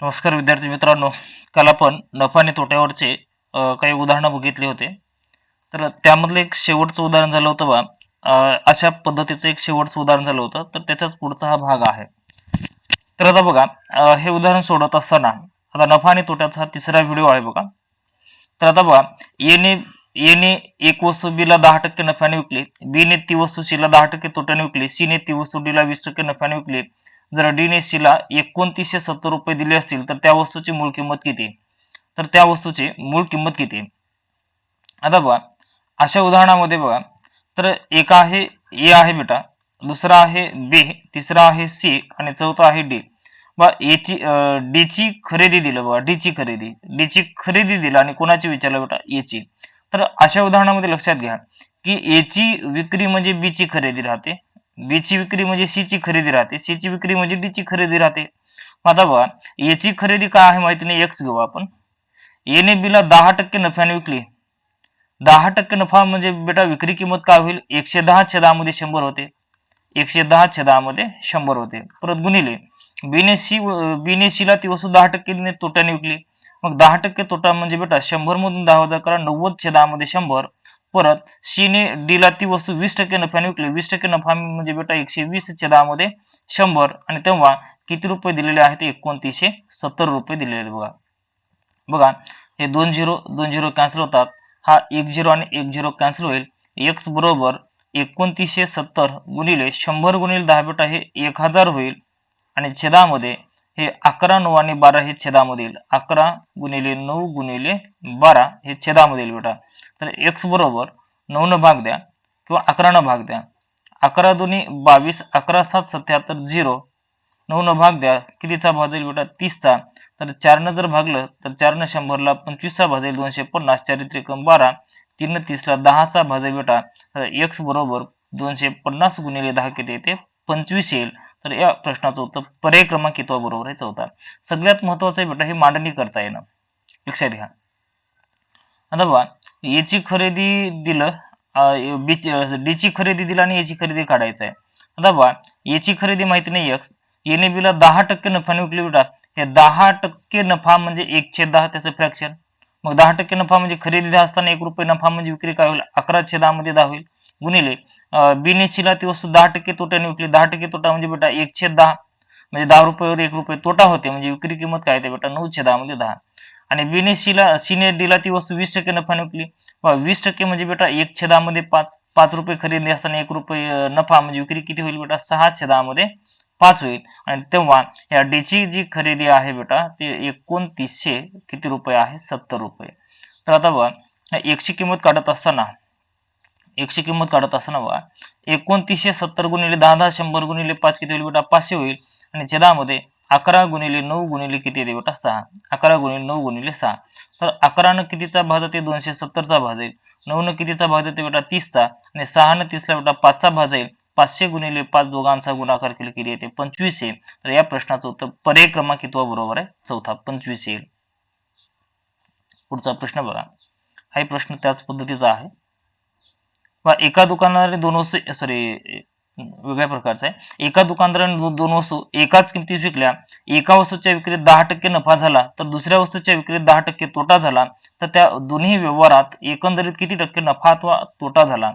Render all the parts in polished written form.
नमस्कार विद्यार्थी मित्रांनो. काल आपण नफा आणि तोट्यावरचे काही उदाहरणं बघितली होते. तर त्यामधलं एक शेवटचं उदाहरण झालं होतं बा. अशा पद्धतीचं एक शेवटचं उदाहरण झालं होतं. तर त्याचाच पुढचा हा भाग आहे. तर आता बघा, हे उदाहरण सोडवत असताना आता नफा आणि तोट्याचा हा तिसरा व्हिडिओ आहे बघा. तर आता बघा, एने एने एक वस्तू बी ला 10% नफ्याने विकली, बी ने ती वस्तू सी ला 10% तोट्याने विकली, सी ने ती वस्तू डी ला 20% नफ्याने विकली. जर डी ने सी ला 2970 रुपये दिले असतील तर त्या वस्तूची मूळ किंमत किती? तर त्या वस्तूची मूळ किंमत किती? आता बघा, अशा उदाहरणामध्ये बघा, तर एक आहे ए आहे बेटा, दुसरा आहे बी, तिसरा आहे सी आणि चौथा आहे डी. बा एची डी ची खरेदी दिलं, बघा डी ची खरेदी दिलं आणि कोणाची विचारलं बेटा? ए ची. तर अशा उदाहरणामध्ये लक्षात घ्या की ए ची विक्री म्हणजे बी ची खरेदी राहते, बी ची विक्री म्हणजे सी ची खरेदी राहते, सी ची विक्री म्हणजे डी ची खरेदी राहते. आता बघा, ए ची खरेदी काय आहे माहिती नाही, एक्स घेऊ आपण. ए ने बी ला 10% नफ्याने विकली, 10% नफा म्हणजे बेटा विक्री किंमत काय होईल? 110 छेदामध्ये 100 होते, 110 छेदामध्ये 100 होते. परत गुणिले बीने सी ला ती वस्तू 10% तोट्याने विकली, मग 10% तोटा म्हणजे बेटा 100 मधून 10 वजा करा, 90 छेदामध्ये 100. परत सी ने डी ला ती वस्तू 20% नफ्याने विकली, 20% नफा म्हणजे बेटा 120 छेदामध्ये 100 आणि तेव्हा किती रुपये दिलेले आहेत? 2970 रुपये दिलेले आहेत. बघा बघा, हे दोन झिरो कॅन्सल होतात, हा एक झिरो आणि एक झिरो कॅन्सल होईल. एक्स बरोबर 2970 गुणिले 100 गुणिले 10 बेटा हे 1000 होईल आणि छेदामध्ये हे 11 9 आणि 12 हे छेदामध्ये येईल, 11 गुणिले 9 गुणिले 12 हे छेदामध्ये येईल बेटा. तर एक्स बरोबर 9 न भाग द्या किंवा 11 न भाग द्या, 11 दुनी 22, 11 7 77 0, 9 न भाग द्या, कितीचा भाग जाईल बेटा? 30चा. तर 4 न जर भागलं तर 4 न 100 ला 25चा भाग जाईल 250, 4 त्रिकम 12, 3 न 30 ला 10चा भाग जाईल बेटा. तर x बरोबर 250 गुणिले 10 किती येते? 25 येईल. तर या प्रश्नाचं उत्तर पर्याय क्रमांक कितवा बरोबर आहे? चौथा. सगळ्यात महत्वाचं आहे बेटा हे मांडणी करता येणं, लक्षात घ्या. आता बघा, ए ची खरेदी दिलं, डी ची खरेदी दिलं आणि ए ची खरेदी काढायचं आहे. आता बघा, ए ची खरेदी माहिती नाही एक्स, ए ने बी ला 10% नफाने विकली बेटा. हे 10% नफा म्हणजे 1/10 त्याचं फ्रॅक्शन. मग 10% नफा म्हणजे खरेदी असताना 1 रुपये नफा म्हणजे विक्री काय होईल? 11/10 मध्ये 10 होईल. गुणिले बी ने सी ला ती वस्तू 10% तोट्याने विकली, 10% तोटा म्हणजे बेटा 1/10 म्हणजे 10 रुपयावर 1 रुपये तोटा होते, म्हणजे विक्री किंमत काय येते बेटा? 9/10 मध्ये 10. आणि बी ने सी ने डी ला ती वस्तू 20% नफाने विकली, 20% म्हणजे बेटा 1/10 मध्ये 5, 5 रुपये खरेदी असताना 1 रुपये नफा म्हणजे विक्री किती होईल बेटा? 6/10 मध्ये 5 होईल. आणि तेव्हा या डी ची जी खरेदी आहे बेटा ते 2900 किती रुपये आहे? 70 रुपये. तर आता बघा, एकशे किंमत काढत असताना बघा, 2970 गुणिले 10 10 100 गुणिले 5 किती होईल बेटा? 500 होईल. आणि छेदामध्ये 11 गुणिले 9 गुणिले किती येते बेटा? 6. 11 गुणिले 9 गुणिले 6. तर 11 न कितीचा भाग जाते? 270 चा भाग जाईल. 9 न कितीचा भाग जाते बेटा? 30 चा. आणि 6 न 30 ला बेटा 5 चा भाग जाईल. 500 गुणिले 5 दोघांचा गुणाकार केले किती येते? 25 येईल. तर या प्रश्नाचं उत्तर पर्याय क्रमांक कितवा बरोबर आहे? चौथा, 25 येईल. पुढचा प्रश्न बघा, हा प्रश्न त्याच पद्धतीचा आहे. एका दुकानदाराने दोन वस्तू वेगळ्या प्रकारचा आहे. एका दुकानदाराने दोन वस्तू एकाच किमतीत विकल्या, एका वस्तूच्या विक्रीत 10% नफा झाला तर दुसऱ्या वस्तूच्या विक्रीत 10% तोटा झाला, तर त्या दोन्ही व्यवहारात एकंदरीत किती टक्के नफा अथवा तोटा झाला?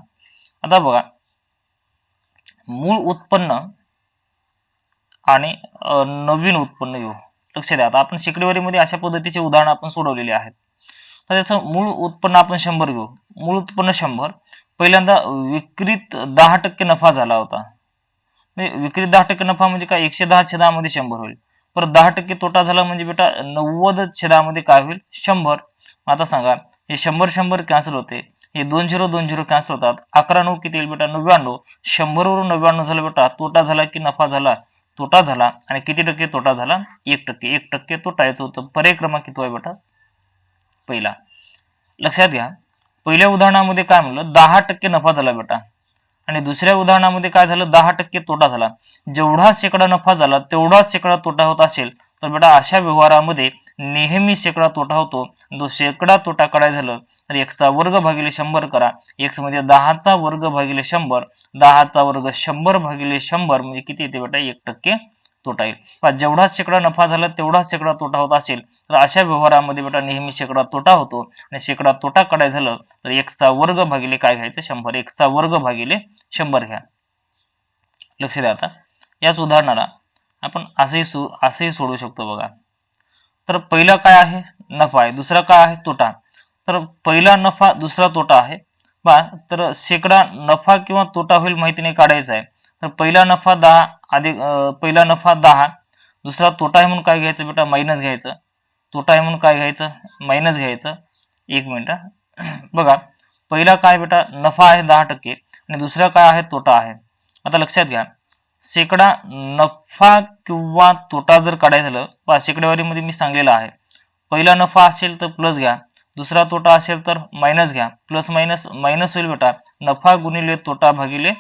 आता बघा, मूळ उत्पन्न आणि नवीन उत्पन्न घेऊ. लक्ष द्या, आता आपण शेकडेवारीमध्ये अशा पद्धतीचे उदाहरण आपण सोडवलेले आहेत. तर याचं मूळ उत्पन्न आपण 100 घेऊ. मूळ उत्पन्न 100. पहिल्यांदा विक्रीत 10% नफा झाला होता, विक्रीत 10% नफा म्हणजे काय? 110 छेदा मध्ये 100 होईल. परत 10% तोटा झाला म्हणजे बेटा 90 छेदा मध्ये काय होईल? 100. आता सांगा, हे 100 कॅन्सल होते, हे 2 0 कॅन्सल होतात, 11 9 किती येईल बेटा? 99. 100 वरून 99 झालं बेटा, तोटा झाला की नफा झाला? तोटा झाला. आणि किती टक्के तोटा झाला? 1%. 1% तोटा. याचं होतं पर्याय क्रमांक किती आहे बेटा? पहिला. लक्षात घ्या, पहिल्या उदाहरणामध्ये काय म्हणलं? 10% नफा झाला बेटा, आणि दुसऱ्या उदाहरणामध्ये काय झालं? 10% तोटा झाला. जेवढा शेकडा नफा झाला तेवढाच शेकडा तोटा होत असेल तर बेटा अशा व्यवहारामध्ये नेहमी शेकडा तोटा होतो. जो शेकडा तोटा काढायचं झालं तर x चा वर्ग भागिले 100 करा. x म्हणजे 10 चा वर्ग भागिले 100, 10 चा वर्ग 100 भागिले 100 म्हणजे किती येते बेटा? 1% तोटा येईल. पण जेवढाच शेकडा नफा झाला तेवढाच शेकडा तोटा होत असेल तर अशा व्यवहारामध्ये बेटा नेहमी शेकडा तोटा होतो आणि शेकडा तोटा काढायचं झालं तर एक्सचा वर्ग भागिले काय घ्यायचं 100. एक्सचा वर्ग भागिले 100 घ्या. लक्ष द्या आता याच उदाहरणाला आपण असंही सोडवू शकतो बघा. तर पहिला काय आहे नफा आहे, दुसरा काय आहे तोटा. तर पहिला नफा दुसरा तोटा आहे बा. तर शेकडा नफा किंवा तोटा होईल माहितीने काढायचा आहे. तर पहिला नफा 10 अधिक पहिला नफा 10, दुसरा तोटा आहे म्हणून काय घ्यायचं बेटा मायनस घ्यायचं. तोटा आहे म्हणून काय घ्यायचं मायनस घ्यायचं. एक मिनिट बघा पहिला काय बेटा नफा आहे 10% आणि दुसरा काय आहे तोटा आहे. आता लक्षात घ्या शेकडा नफा किंवा तोटा जर काढायचं झालं पहा शेकडेवारीमध्ये मी सांगलेलं आहे. पहिला नफा असेल तर प्लस घ्या, दुसरा तोटा असेल तर मायनस घ्या. प्लस मायनस मायनस होईल बेटा नफा गुणिले तोटा भागिले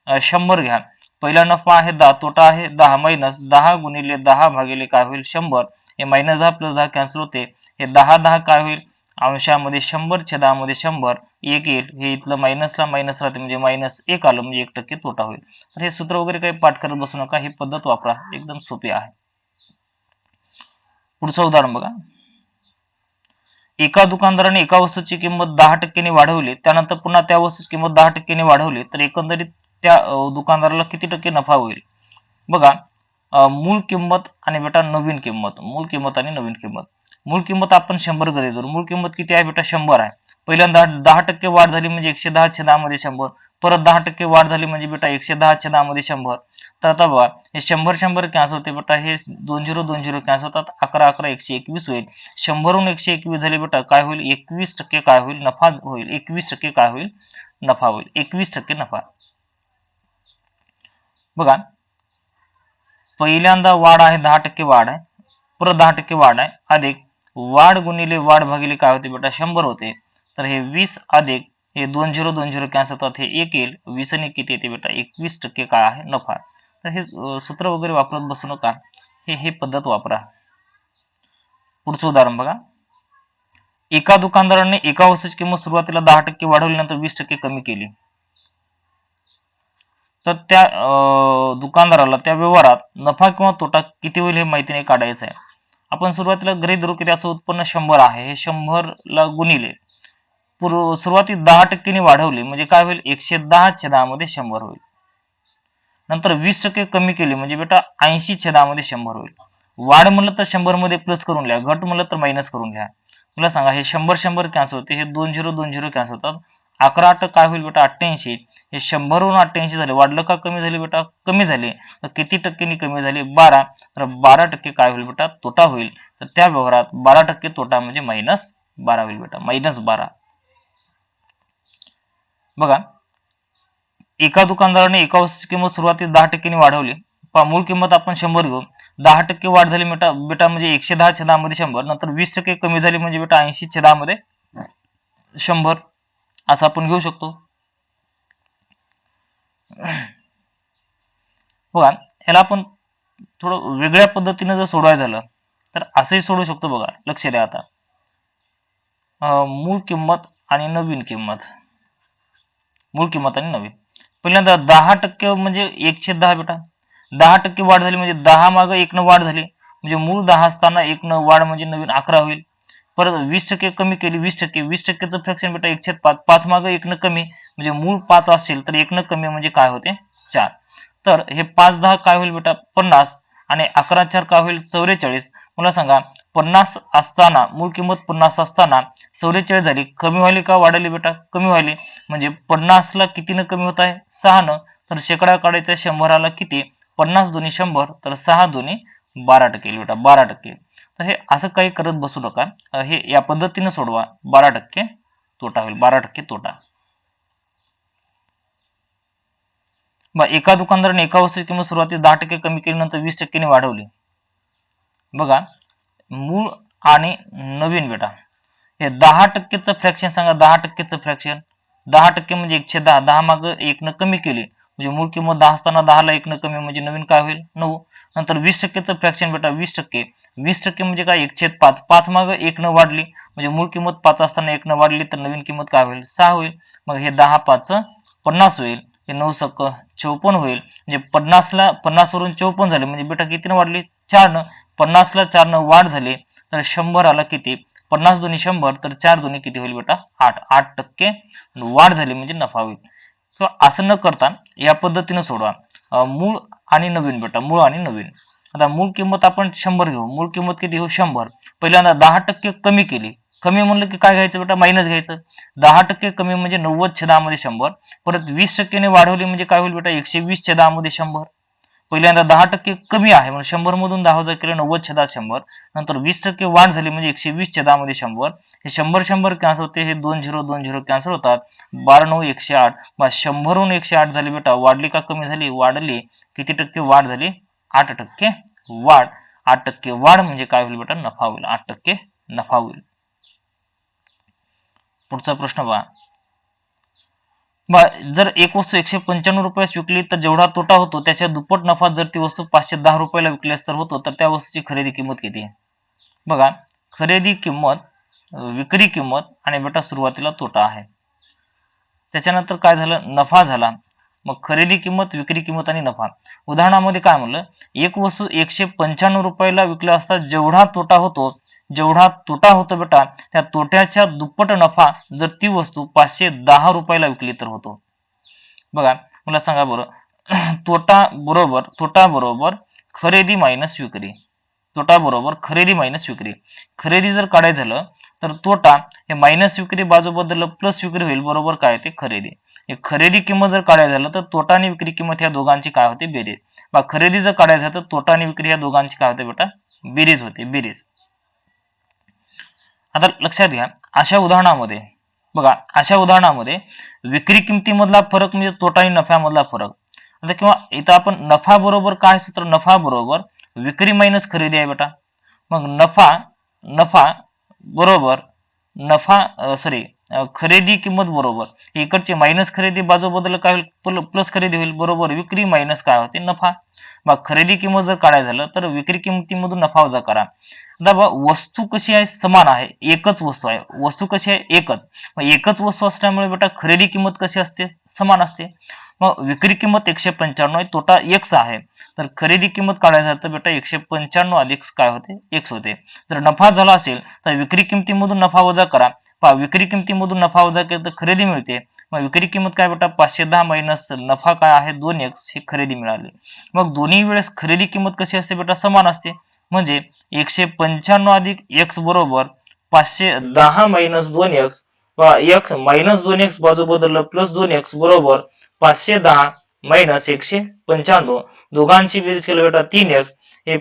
100 घ्या. पहिला नफा आहे 10, तोटा आहे 10, मायनस 10 गुणिले 10 भागिले काय होईल 100. हे मायनस 10 प्लस 10 कॅन्सल होते. हे 10 काय होईल अंशामध्ये 100 छेदामध्ये 100 एक येईल. हे इथलं मायनसला मायनस राहते म्हणजे -1 आलं म्हणजे 1% तोटा होईल. तर हे सूत्र वगैरे काही पाठ करत बसू नका, ही पद्धत वापरा, एकदम सोपी आहे. पुढचं उदाहरण बघा. एका दुकानदाराने एका वस्तूची किंमत 10% वाढवली, त्यानंतर पुन्हा त्या वस्तूची किंमत 10% वाढवली तर एकंदरीत त्या दुकानदाराला किती टक्के नफा होईल. बघा मूळ किंमत आणि बेटा नवीन किंमत, मूळ किंमत आणि नवीन किंमत. मूळ किंमत आपण 100 गृहीत धरू. मूळ किंमत किती आहे बेटा 100 आहे. पहिल्यांदा 10% वाढ झाली म्हणजे 110 छेदामध्ये 100, परत 10% वाढ झाली म्हणजे बेटा 110 छेदामध्ये 100. तर आता बघा हे 100 कॅन्सल होते बेटा, हे 20 कॅन्सल होतात, 11 121 होईल. 100 121 झाले बेटा काय होईल 21% काय होईल नफा होईल. 21% काय होईल नफा होईल. 21% नफा. बघा पहिल्यांदा वाढ आहे 10% वाढ आहे, परत 10% वाढ आहे, अधिक वाढ गुणिले वाढ भागिले काय होते बेटा 100 होते. तर हे 20 अधिक हे 20 कॅन्सल होतात, हे 1 येईल. 20 आणि किती येते बेटा 21% काय आहे नफा. तर हे सूत्र वगैरे वापरत बसू नका, हे पद्धत वापरा. पुढचं उदाहरण बघा. एका दुकानदाराने एका वस्तूची किंमत सुरुवातीला 10% वाढवली नंतर 20% कमी केली. तर त्या दुकानदाराला त्या व्यवहारात नफा किंवा तोटा किती होईल हे माहिती नाही काढायचं आहे. आपण सुरुवातीला गृहीत धरू की त्याचं उत्पन्न 100 आहे. हे 100 ला गुणिले सुरुवातीत 10% वाढवले म्हणजे काय होईल 110 छेदामध्ये 100 होईल. नंतर 20% कमी केले म्हणजे बेटा 80 छेदामध्ये 100 होईल. वाढ म्हणलं तर 100 मध्ये प्लस करून घ्या, घट म्हणलं तर मायनस करून घ्या. मला सांगा हे 100 कॅन्सल होते, हे 20 कॅन्सल होतात. 11 काय होईल बेटा 88. हे 100 वरून 88 झाले, वाढलं का कमी झाले बेटा कमी झाले. तर किती टक्क्यांनी कमी झाले 12. तर 12% काय होईल बेटा तोटा होईल. तर त्या व्यवहारात 12% तोटा म्हणजे -12 होईल बेटा -12. बघा एका दुकानदाराने एका वस्तूची किंमत सुरुवातीस 10% वाढवली. मूळ किंमत आपण 100 घेऊ. 10% वाढ झाली बेटा म्हणजे 110 छेदामध्ये 100, नंतर 20% कमी झाली म्हणजे बेटा 80 छेदामध्ये 100 असं आपण घेऊ शकतो. बघा याला आपण थोडं वेगळ्या पद्धतीने जर सोडवायचं झालं तर असंही सोडू शकतो. बघा लक्ष द्या आता मूळ किंमत आणि नवीन किंमत. मूळ किंमत आणि नवीन. पहिल्यांदा 10% म्हणजे 1/10 बेटा 10% वाढ झाली म्हणजे 10 मागे 1 न वाढ झाली म्हणजे मूळ 10 असताना 1 न वाढ म्हणजे नवीन 11 होईल. परत 20% कमी केली 20%चं फ्रॅक्शन बेटा 1/5 5 मागे 1 न कमी म्हणजे मूळ 5 असेल तर 1 न कमी म्हणजे काय होते 4. तर हे 5/10 काय होईल बेटा 50 आणि 11/4 काय होईल 44. मला सांगा 50 असताना मूळ किंमत 50 असताना 44 झाली, कमी व्हायली का वाढली बेटा कमी व्हायली. म्हणजे 50 ला किती न कमी होत आहे 6 न. तर शेकडा काढायचा 100 ला किती 50 दोन्ही 100 तर 6 दोन्ही 12% येईल बेटा 12%. तर हे असं काही करत बसू नका, हे या पद्धतीने सोडवा 12% तोटा होईल 12% तोटा. एका दुकानदाराने एका वस्तूची किंमत सुरुवातीस 10% कमी केली नंतर 20% ने वाढवली. बघा मूळ आणि नवीन बेटा हे 10%चं फ्रॅक्शन सांगा 10%चं फ्रॅक्शन 10% म्हणजे 1/10 10 माग 1 न कमी केली म्हणजे मूळ किंमत 10 असताना 10 ला 1 न कमी म्हणजे नवीन काय होईल 9. नंतर 20%चं फ्रॅक्शन बेटा 20% 20% म्हणजे काय 1/5 5 माग 1 न वाढली म्हणजे मूळ किंमत 5 असताना 1 न वाढली तर नवीन किंमत काय होईल 6 होईल. मग हे 10 5 50 होईल. हे 9 सक्क 54 होईल. म्हणजे 50ला 50 वरून 54 झाले म्हणजे बेटा कितीनं वाढली 4 न. 50ला 4 न वाढ झाली तर 100 आला किती 50 दोन्ही 100 तर 4 दोन्ही किती होईल बेटा 8% वाढ झाली म्हणजे नफा होईल. किंवा असं न करता या पद्धतीनं सोडवा. मूळ आणि नवीन बेटा मूळ आणि नवीन. आता मूळ किंमत आपण 100 घेऊ. मूळ किंमत किती घेऊ 100. पहिल्यांदा 10% कमी केली. कमी म्हणलं की काय घ्यायचं बेटा मायनस घ्यायचं. 10% कमी म्हणजे 90/10 मध्ये 100. परत 20% ने वाढवली म्हणजे काय होईल बेटा 120/10 मध्ये 100. पहिल्यांदा 10% कमी आहे म्हणून 100 मधून 10 वजा केले 90/10 100. नंतर 20% वाढ झाली म्हणजे 120/10 मध्ये 100. हे 100 कॅन्सल होते. हे 2 0 2 0 कॅन्सल होतात. 12 9 108. मग 100 वरून 108 झाली बेटा वाढली का कमी झाली वाढली. किती टक्के वाढ झाली 8% वाढ. 8% वाढ म्हणजे काय होईल बेटा नफा होईल. 8% नफा होईल. पुढचा प्रश्न पहा. जर एक वस्तू 195 रुपयास विकली तर जेवढा तोटा होतो त्याच्या दुप्पट नफा जर ती वस्तू 510 रुपयाला विकल्यास तर होतो तर त्या वस्तूची खरेदी किंमत किती आहे. बघा खरेदी किंमत विक्री किंमत आणि बेटा सुरुवातीला तोटा आहे. त्याच्यानंतर काय झालं नफा झाला. मग खरेदी किंमत विक्री किंमत आणि नफा. उदाहरणामध्ये काय म्हणलं एक वस्तू 195 रुपयाला विकल्या असता जेवढा तोटा होतो बेटा त्या तोट्याच्या दुप्पट नफा जर ती वस्तू 510 रुपयाला विकली तर होतो. बघा मला सांगा बरं तोटा बरोबर खरेदी मायनस विक्री. तोटा बरोबर खरेदी मायनस विक्री. खरेदी जर काढायचं झालं तर तोटा हे मायनस विक्री बाजू बदललं प्लस विक्री होईल बरोबर काय ते खरेदी. हे खरेदी किंमत जर काढायचं झालं तर तोटा आणि विक्री किंमत ह्या दोघांची काय होते बेरीज. बा खरेदी जर काढायचं झालं तर तोटा आणि विक्री ह्या दोघांची काय होते बेटा बेरीज होते बेरीज. आता लक्षात घ्या अशा उदाहरणामध्ये विक्री किमतीमधला फरक म्हणजे तोटा आणि नफ्यामधला फरक. आता किंवा इथं आपण नफा बरोबर काय सूत्र नफा बरोबर विक्री मायनस खरेदी आहे बेटा. मग नफा बरोबर खरेदी किंमत बरोबर इकडची मायनस खरेदी बाजू बदल काय होईल प्लस खरेदी होईल बरोबर विक्री मायनस काय होते नफा. मग खरेदी किंमत जर काढायचं झालं तर विक्री किंमतीमधून नफा वजा करा. आता वस्तू कशी आहे समान आहे एकच वस्तू आहे वस्तू कशी आहे एकच. मग एकच वस्तू असल्यामुळे बेटा खरेदी किंमत कशी असते समान असते. मग विक्री किंमत 195 आहे तोटा x आहे तर खरेदी किंमत काढायचं तर बेटा 195 अधिक काय होते x होते. जर नफा झाला असेल तर विक्री किंमतीमधून नफा वजा करा. पहा विक्री किंमतीमधून नफा वजा केला तर खरेदी मिळते. मग विक्री किंमत काय बेटा 510 मायनस नफा काय आहे 2x हे खरेदी मिळाली. मग दोन्ही वेळेस खरेदी किंमत कशी असते बेटा समान असते. म्हणजे 195 अधिक x बरोबर 510 minus 2x x minus 2x बाजू बदललं प्लस 2x बरोबर 510 मायनस 195 दोघांची बेरीज केलं बेटा 3x. हे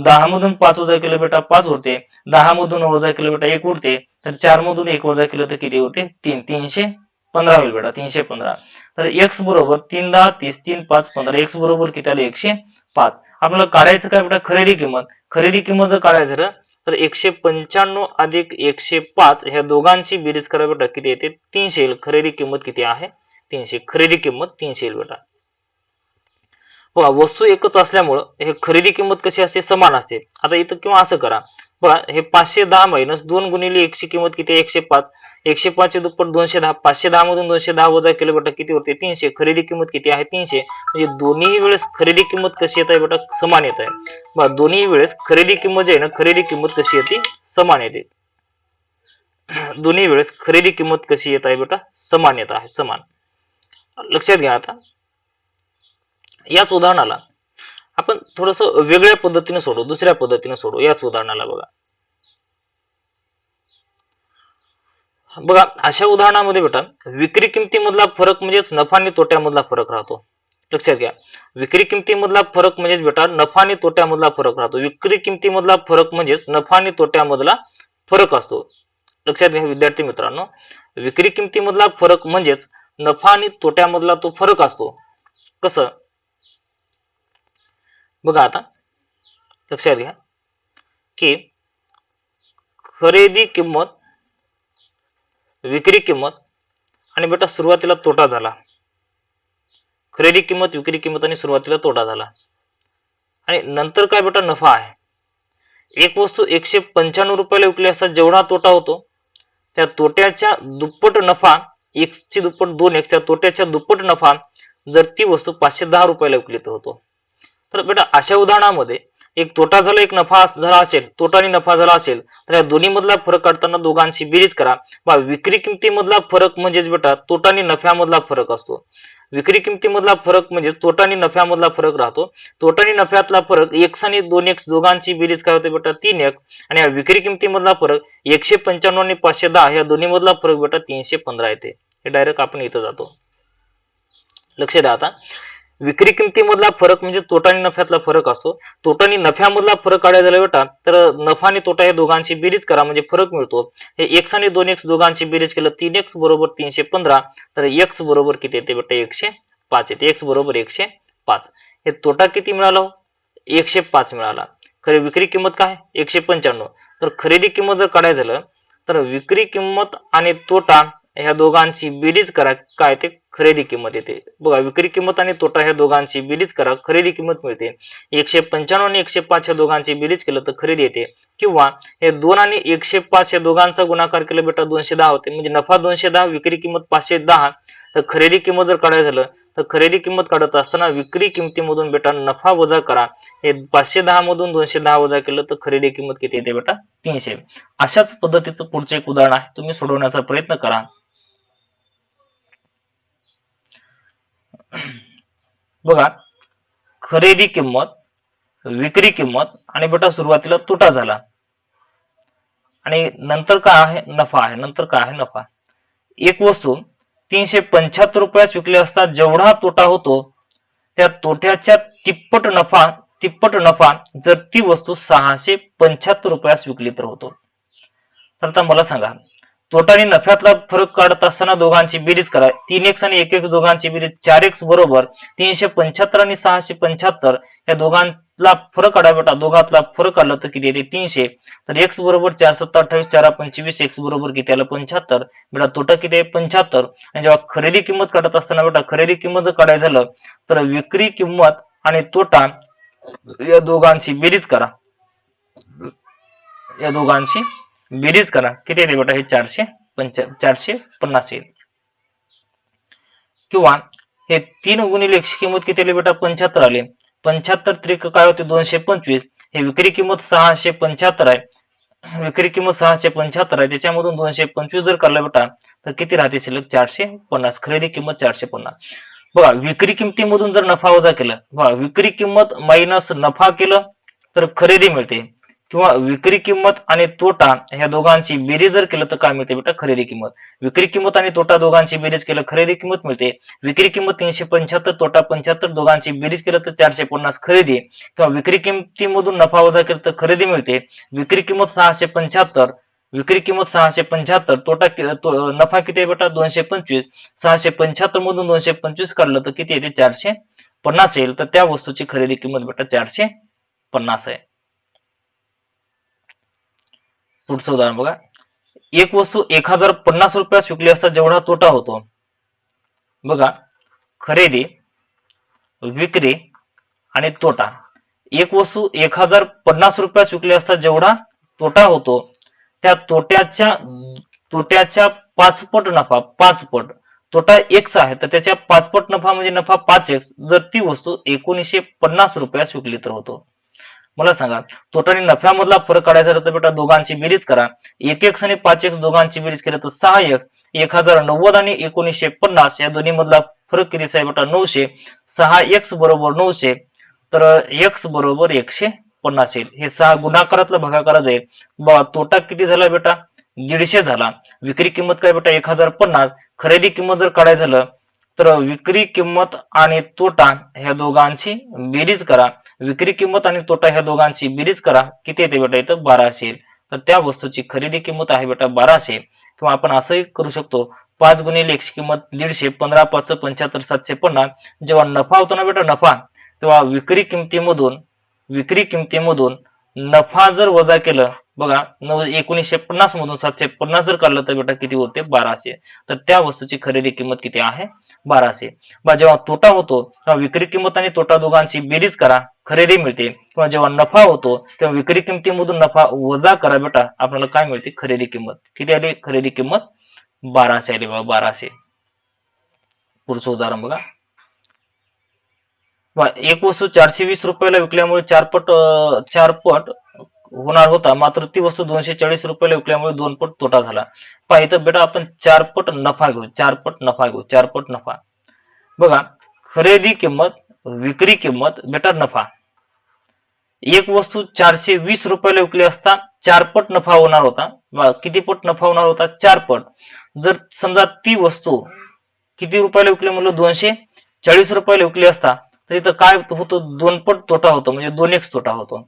10 मधून 5 वजा केलं बेटा 5 होते. 10 मधून वजा केलं बेटा 1 उरते तर 4 मधून 1 वजा केलं तर किती होते 315 होईल बेटा 315. तर x बरोबर 3 10 30 3 5 15 x बरोबर किती आले 105. आपल्याला काढायचं काय बेटा खरेदी किंमत जर काढायचं झालं तर 195 अधिक 105 ह्या दोघांची बेरीज करा बेटा किती येते 300 येईल. खरेदी किंमत किती आहे 300 खरेदी किंमत 300 येईल बेटा. बघा वस्तू एकच असल्यामुळं हे खरेदी किंमत कशी असते समान असते. आता इथं किंवा असं करा बघा हे 510 मायनस 2 गुणिले 1 ची किंमत किती 105. 105 चे दुप्पट 210 510 मधून 210 वजा केलं बेटा किती होते 300. खरेदी किंमत किती आहे 300. म्हणजे दोन्ही वेळेस खरेदी किंमत कशी येत आहे बेटा समान येत आहे. बघा दोन्ही वेळेस खरेदी किंमत जी आहे ना खरेदी किंमत कशी येते समान येते. दोन्ही वेळेस खरेदी किंमत कशी येत आहे बेटा समान येत आहे समान. लक्षात घ्या आता याच उदाहरणाला आपण थोडस वेगळ्या पद्धतीने सोडू दुसऱ्या पद्धतीने सोडू. याच उदाहरणाला बघा अशा उदाहरणामध्ये बेटा विक्री किमतीमधला फरक म्हणजेच नफा आणि तोट्यामधला फरक राहतो. लक्षात घ्या विक्री किमतीमधला फरक म्हणजेच बेटा नफा आणि तोट्यामधला फरक राहतो. विक्री किमतीमधला फरक म्हणजेच नफा आणि तोट्यामधला फरक असतो. लक्षात घ्या विद्यार्थी मित्रांनो विक्री किमतीमधला फरक म्हणजेच नफा आणि तोट्यामधला तो फरक असतो. कसं बघा आता लक्षात घ्या की खरेदी किंमत विक्री किंमत आणि बेटा सुरुवातीला तोटा झाला. खरेदी किंमत विक्री किंमत आणि सुरुवातीला तोटा झाला आणि नंतर काय बेटा नफा आहे. एक वस्तू 195 रुपयाला विकली असता जेवढा तोटा होतो त्या तोट्याच्या दुप्पट नफा x ची दुप्पट 2x च्या तोट्याच्या दुप्पट नफा जर ती वस्तू 510 रुपयाला विकली तर होतो. तर बेटा अशा उदाहरणामध्ये एक तोटा झाला एक नफा झाला असेल, तोटा आणि नफा झाला असेल तर या दोन्ही मधला फरक काढताना दोघांची बेरीज करा. बा विक्री किमतीमधला फरक म्हणजेच बेटा तोटा आणि नफ्यामधला फरक असतो. विक्री किमतीमधला फरक म्हणजे तोटा आणि नफ्यामधला फरक राहतो. तोटा आणि नफ्यातला फरक x आणि 2x दोघांची बेरीज काय होते बेटा 3x आणि या विक्री किमतीमधला फरक 195 आणि 510 या दोन्ही मधला फरक बेटा 315 येते. हे डायरेक्ट आपण इथं जातो. लक्ष द्या आता विक्री किमतीमधला फरक म्हणजे तोटा आणि नफ्यातला फरक असतो. तोटा आणि नफ्यामधला फरक काढायचा झाला बेटा तर नफा आणि तोटा हे दोघांची बेरीज करा म्हणजे फरक मिळतो. हे x आणि 2x दोघांची बेरीज केलं 3x बरोबर 315 तर x बरोबर किती येते बेटा 105 येते. x बरोबर 105. हे तोटा किती मिळाला 105 मिळाला. खरी विक्री किंमत काय 195. तर खरेदी किंमत जर काढायचं झालं तर विक्री किंमत आणि तोटा ह्या दोघांची बेरीज करा काय ते खरेदी किंमत येते. बघा विक्री किंमत आणि तोटा ह्या दोघांची बेरीज करा खरेदी किंमत मिळते. 195 आणि 105 ह्या दोघांची बेरीज केलं तर खरेदी येते. किंवा हे 2 आणि 105 या दोघांचा गुणाकार केला बेटा 210 होते म्हणजे नफा 210 विक्री किंमत 510. तर खरेदी किंमत जर काढायचं झालं तर खरेदी किंमत काढत असताना विक्री किमतीमधून बेटा नफा वजा करा. हे 510 मधून 210 वजा केलं तर खरेदी किंमत किती येते बेटा 300. अशाच पद्धतीचं पुढचं एक उदाहरण आहे तुम्ही सोडवण्याचा प्रयत्न करा. बघा खरेदी किंमत विक्री किंमत आणि बेटा सुरुवातीला तोटा झाला आणि नंतर काय आहे नफा आहे. नंतर काय आहे नफा. एक वस्तू 375 रुपयास विकली असता जेवढा तोटा होतो त्या तोट्याच्या तिप्पट नफा जर ती वस्तू 675 रुपयास विकली तर होतो. तर आता मला सांगा तोटा आणि नफ्यातला फरक काढत असताना दोघांची बेरीज करा. 3x आणि 1x दोघांची बेरीज 4x बरोबर 375 आणि 675 या दोघांतला फरक काढा बेटा. दोघातला फरक काढला तर किती येते 300. तर x बरोबर 428 425 x बरोबर किती आलं 75. बेटा तोटा किती आहे 75. आणि जेव्हा खरेदी किंमत काढत असताना बेटा खरेदी किंमत जर काढायचं झालं तर विक्री किंमत आणि तोटा या दोघांची बेरीज करा. या दोघांची बेरीज करा किती येते बेटा हे 450 येईल. किंवा हे 3 गुणिले 100 किंमत किती आली बेटा 75 आले. 75 त्रिक काय होते 225. हे विक्री किंमत 675 आहे. विक्री किंमत 675 आहे त्याच्यामधून 225 जर काढला बेटा तर किती राहते शिल्लक 450. खरेदी किंमत 450. बघा विक्री किमतीमधून जर नफा वजा केला बघा विक्री किंमत मायनस नफा केलं तर खरेदी मिळते. किंवा विक्री किंमत आणि तोटा ह्या दोघांची बेरीज जर केलं तर काय मिळते बेटा खरेदी किंमत. विक्री किंमत आणि तोटा दोघांची बेरीज केलं खरेदी किंमत मिळते. विक्री किंमत 375 तोटा 75 दोघांची बेरीज केलं तर 450 खरेदी. किंवा विक्री किमतीमधून नफा वजा केलं तर खरेदी मिळते. विक्री किंमत 675 विक्री किंमत 675 तोटा नफा किती आहे बेटा 225. 675 मधून 225 काढलं तर किती येते 450 येईल. तर त्या वस्तूची खरेदी किंमत बेटा 450 आहे. पुढचं उदाहरण बघा. एक वस्तू 1050 रुपयास विकली असता जेवढा तोटा होतो. बघा खरेदी विक्री आणि तोटा. एक वस्तू 1050 रुपयास विकली असता जेवढा तोटा होतो त्या तोट्याच्या 5 पट नफा 5 पट तोटा x आहे तर त्याच्या 5 पट नफा म्हणजे नफा 5x जर ती वस्तू 1950 रुपयास विकली तर होतो. मला सांगा तोटा आणि नफ्यामधला फरक काढायचा तर बेटा दोघांची बेरीज करा. 1x आणि 5x दोघांची बेरीज केली तर 6x. 1090 आणि 1950 या दोन्ही मधला फरक किती आहे बेटा 900. 6x बरोबर 900 तर x बरोबर 150 येईल. हे 6 गुणाकारातला भागाकार जाईल. बघा तोटा किती झाला बेटा 150 झाला. विक्री किंमत काय बेटा 1050. खरेदी किंमत जर काढायचं झालं तर विक्री किंमत आणि तोटा ह्या दोघांची बेरीज करा. विक्री किंमत आणि तोटा ह्या दोघांची बेरीज करा किती येते बेटा इथं 1200 येईल. तर त्या वस्तूची खरेदी किंमत आहे बेटा 1200. किंवा आपण असंही करू शकतो 5 गुणिले 100 किंमत 150 15 5 75 750. जेव्हा नफा होतो ना बेटा नफा तेव्हा विक्री किमतीमधून नफा जर वजा केलं बघा 1950 मधून 750 जर काढलं तर बेटा किती होते 1200. तर त्या वस्तूची खरेदी किंमत किती आहे 1200. जेव्हा तोटा होतो तेव्हा विक्री किंमत आणि तोटा दोघांची बेरीज करा खरेदी मिळते. किंवा जेव्हा नफा होतो तेव्हा विक्री किमतीमधून नफा वजा करा बेटा आपल्याला काय मिळते खरेदी किंमत. किती आली खरेदी किंमत 1200 आले बघा, 1200. पुढचं उदाहरण बघा. एक वस्तू 420 रुपयाला विकल्यामुळे चार पट होणार होता, मात्र ती वस्तू 240 रुपयाला विकल्यामुळे 2 पट तोटा झाला. पहा इथं बेटा आपण 4 पट नफा घेऊ, 4 पट नफा घेऊ, 4 पट नफा. बघा, खरेदी किंमत, विक्री किंमत, बेटा नफा. एक वस्तू 420 रुपयाला विकली असता 4 पट नफा होणार होता. किती पट नफा होणार होता? 4 पट. जर समजा ती वस्तू किती रुपयाला विकली म्हणलं, 240 रुपयाला विकली असता, तर इथं काय होतं? 2 पट तोटा होतो, म्हणजे 2x तोटा होतो.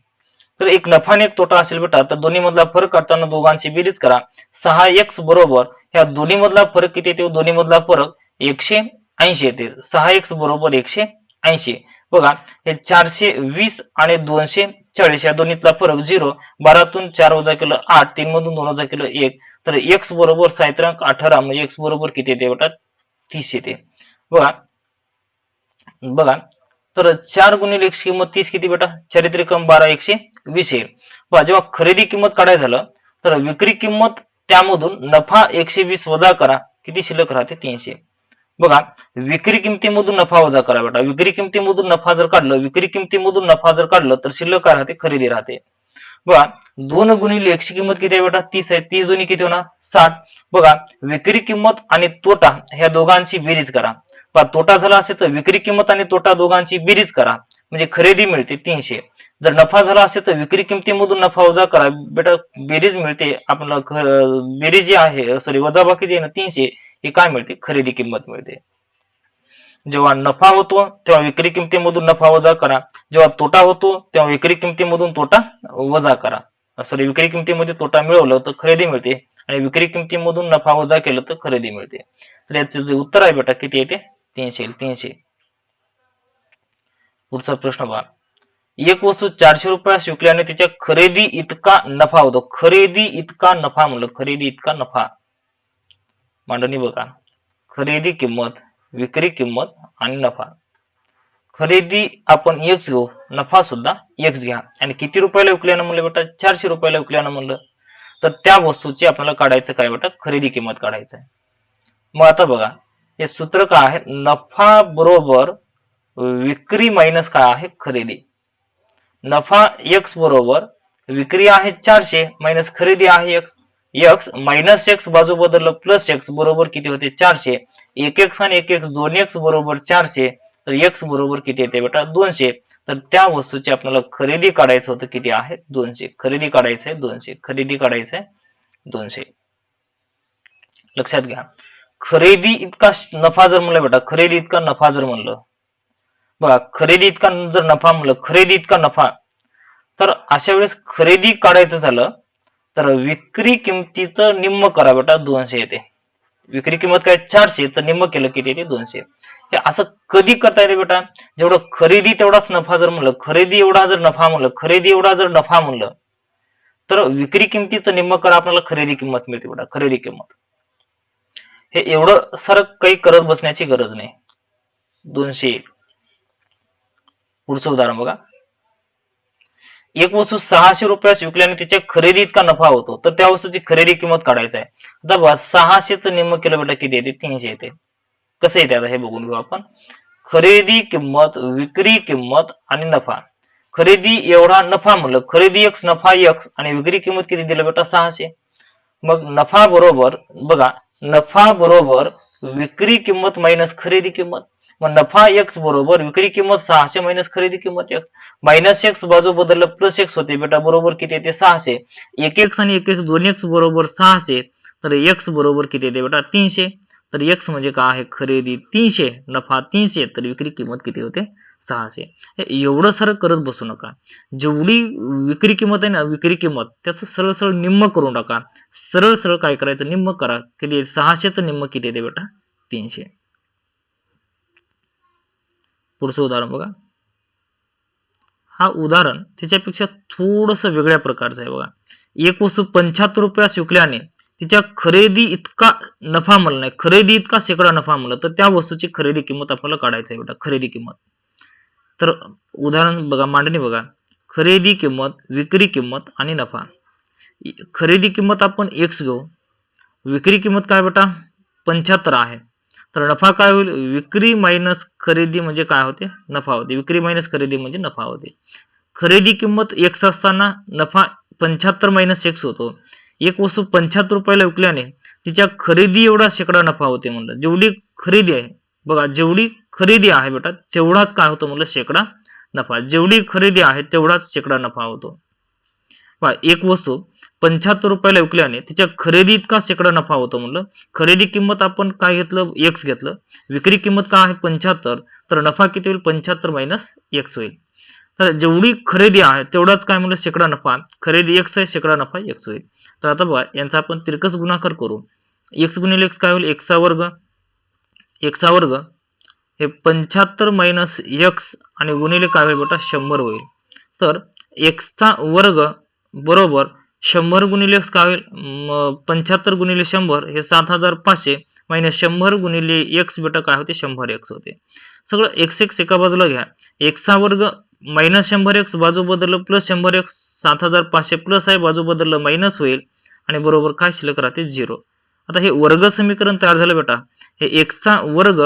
तर एक नफा आणि एक तोटा असेल बेटा, तर दोन्ही मधला फरक काढताना दोघांची बेरीज करा. 6x बरोबर ह्या दोन्ही मधला फरक किती येते? दोन्ही मधला फरक 180 येते. 6x बरोबर 180. बघा, हे 420 आणि 240 या दोन्हीतला फरक 0. 12तून 4 वजा केलं 8, 3 मधून 2 वजा केलं 1. तर x बरोबर 7×18, म्हणजे x बरोबर किती येते बेटा? 30 येते. बघा बघा तर 4 गुणिले x किंमत 30 किती बेटा? 4×12 120 आहे. पहा, जेव्हा खरेदी किंमत काढायचं झालं तर विक्री किंमत त्यामधून नफा 120 वजा करा, किती शिल्लक राहते? 300. बघा, विक्री किमतीमधून नफा वजा करा बेटा. विक्री किमतीमधून नफा जर काढलं, विक्री किमतीमधून नफा जर काढलं तर शिल्लक काय राहते? खरेदी राहते. बघा, 2 गुणिले 1 ची किंमत किती आहे बेटा? 30 आहे. 30 दोन्ही किती होणार? 60. बघा, विक्री किंमत आणि तोटा ह्या दोघांची बेरीज करा. पहा, तोटा झाला असेल तर विक्री किंमत आणि तोटा दोघांची बेरीज करा, म्हणजे खरेदी मिळते 300. जर नफा झाला असेल तर विक्री किमतीमधून नफा वजा करा, बेटा बेरीज मिळते आपल्याला. बेरीज जी आहे, सॉरी, वजाबाकी जी आहे ना 300, ही काय मिळते? खरेदी किंमत मिळते. जेव्हा नफा होतो तेव्हा विक्री किमतीमधून नफा वजा करा, जेव्हा तोटा होतो तेव्हा विक्री किमतीमधून तोटा वजा करा. सॉरी, विक्री किमतीमध्ये तोटा मिळवलं तर खरेदी मिळते, आणि विक्री किमतीमधून नफा वजा केलं तर खरेदी मिळते. तर याचे जे उत्तर आहे बेटा किती येते? 300. 300. पुढचा प्रश्न पहा. एक वस्तू 400 रुपयास विकल्याने तिच्या खरेदी इतका नफा होतो. खरेदी इतका नफा म्हणलं, खरेदी इतका नफा. मांडणी बघा, खरेदी किंमत, विक्री किंमत आणि नफा. खरेदी आपण x घेऊ, नफा सुद्धा x घ्या, आणि किती रुपयाला विकल्यानं म्हणलं बेटा? 400 रुपयाला विकल्यानं म्हणलं, तर त्या वस्तूची आपल्याला काढायचं काय बेटा? खरेदी किंमत काढायचं आहे. मग आता बघा, हे सूत्र काय आहे? नफा बरोबर विक्री मायनस काय आहे? खरेदी. नफा x बरोबर विक्री आहे 400 मायनस खरेदी आहे x. x मायनस x बाजू बदललं प्लस x बरोबर किती होते? 400. 1x आणि 1x 2x बरोबर 400. तर x बरोबर किती येते बेटा? 200. तर त्या वस्तूची आपल्याला खरेदी काढायचं होतं, किती आहे? 200. खरेदी काढायचं आहे 200. खरेदी काढायचं आहे 200. लक्षात घ्या, खरेदी इतका नफा जर म्हणलं बेटा, खरेदी इतका नफा जर म्हणलं, बघा, खरेदी इतका जर नफा म्हणलं, खरेदी इतका नफा, तर अशा वेळेस खरेदी काढायचं झालं तर विक्री किमतीचं निम्म करा बेटा, 200 येते. विक्री किंमत काय? 400 चं निम्म केलं किती येते? 200. हे असं कधी करता येते बेटा? जेवढं खरेदी तेवढाच नफा जर म्हणलं, खरेदी एवढा जर नफा म्हणलं, खरेदी एवढा जर नफा म्हणलं, तर विक्री किमतीचं निम्म करा, आपल्याला खरेदी किंमत मिळते बेटा, खरेदी किंमत. हे एवढं सारं काही करत बसण्याची गरज नाही. 200. पुढचं उदाहरण बघा. एक वस्तू 600 रुपयास विकल्याने तिच्या खरेदी इतका नफा होतो, तर त्या वस्तूची खरेदी किंमत काढायचं आहे. आता बघा, 600चं निम्म केलं बेटा किती येते? 300 येते. कसं येते आता हे बघून घेऊ आपण. खरेदी किंमत, विक्री किंमत आणि नफा. खरेदी एवढा नफा म्हणलं, खरेदी x, नफा x, आणि विक्री किंमत किती दिलं बेटा? 600. मग नफा बरोबर, बघा, नफा बरोबर विक्री किंमत मायनस खरेदी किंमत. मग नफा x बरोबर विक्री किंमत 600 मायनस खरेदी किंमत x. मायनस x बाजू बदललं प्लस x होते बेटा, बरोबर किती येते? 600. 1x आणि 1x 2x बरोबर 600. तर x बरोबर किती येते बेटा? 300. तर x म्हणजे काय आहे? खरेदी 300, नफा 300, तर विक्री किंमत किती होते? 600. एवढं सारं करत बसू नका. जेवढी विक्री किंमत आहे ना, विक्री किंमत, त्याचं सरळ सरळ निम्म करून टाका. सरळ सरळ काय करायचं? निम्म करा. किती? 600चं निम्म किती येते बेटा? 300. पुढचं उदाहरण बघा. हा उदाहरण त्याच्यापेक्षा थोडस वेगळ्या प्रकारचं आहे बघा. एक वस्तू 75 रुपयास विकल्याने तिच्या खरेदी इतका नफा म्हणलं नाही, खरेदी इतका शेकडा नफा म्हणलं, तर त्या वस्तूची खरेदी किंमत आपल्याला काढायची आहे बेटा, खरेदी किंमत. तर उदाहरण बघा, मांडणी बघा. खरेदी किंमत, विक्री किंमत आणि नफा. खरेदी किंमत आपण x घेऊ, विक्री किंमत काय बेटा 75 आहे. तर नफा काय होईल विक्री मायनस खरेदी म्हणजे काय होते नफा होते. विक्री मायनस खरेदी म्हणजे नफा होते. खरेदी किंमत x असताना नफा 75 मायनस x होतो. एक वस्तू 75 रुपयाला विकल्याने तिच्या खरेदी एवढा शेकडा नफा होते म्हणलं. जेवढी खरेदी आहे बघा जेवढी खरेदी आहे बेटा तेवढाच काय होतो म्हणलं शेकडा नफा. जेवढी खरेदी आहे तेवढाच शेकडा नफा होतो. एक वस्तू 75 रुपयाला विकल्याने तिच्या खरेदी इतका शेकडा नफा होतो म्हणलं. खरेदी किंमत आपण काय घेतलं x घेतलं. विक्री किंमत काय आहे 75 तर नफा किती होईल 75 मायनस x होईल. तर जेवढी खरेदी आहे तेवढाच काय म्हणलं शेकडा नफा. खरेदी x आहे शेकडा नफा x होईल. तर आता बघा यांचा आपण तिरकस गुणाकार करू. x गुणिले x काय होईल x चा वर्ग. x चा वर्ग हे 75 मायनस x आणि गुणिले काय होईल बेटा 100 होईल. तर x चा वर्ग बरोबर 100 गुणिले x काय होईल 75 गुणिले 100 हे 7500 मायनस 100 गुणिले x बेटा काय होते 100x होते. सगळं x एका बाजूला घ्या. x चा वर्ग मायनस 100x बाजू बदललं प्लस 100x 7500 प्लस आहे बाजू बदललं मायनस होईल आणि बरोबर काय शिल्लक राहते 0. आता हे वर्ग समीकरण तयार झालं बेटा. हे x चा वर्ग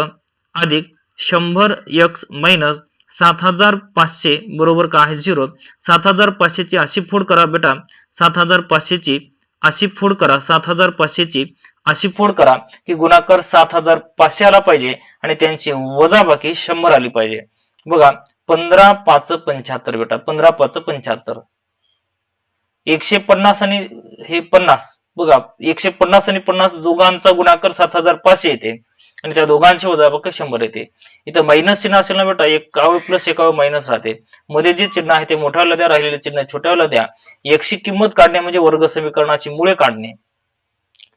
अधिक 100x मायनस 7500 बरोबर काय आहे 0. 7500 ची अशी फोड करा बेटा 7500 ची अशी फोड करा 7500 ची अशी फोड करा की गुणाकार 7500 आला पाहिजे आणि त्यांची वजाबाकी 100 आली पाहिजे. बघा 15 5 75 बेटा 15 5 75 150 आणि हे 50 बघा 150 आणि 50 दोघांचा गुणाकार 7500 येते आणि त्या दोघांची वजाबाकी 100 येते. इथं मायनस चिन्ह असेल ना बेटा एकावे प्लस एकावे मायनस राहते. मध्ये जे चिन्ह आहे ते मोठ्याला द्या राहिलेले चिन्ह छोट्याला द्या. एकची किंमत काढणे म्हणजे वर्ग समीकरणाची मुळे काढणे.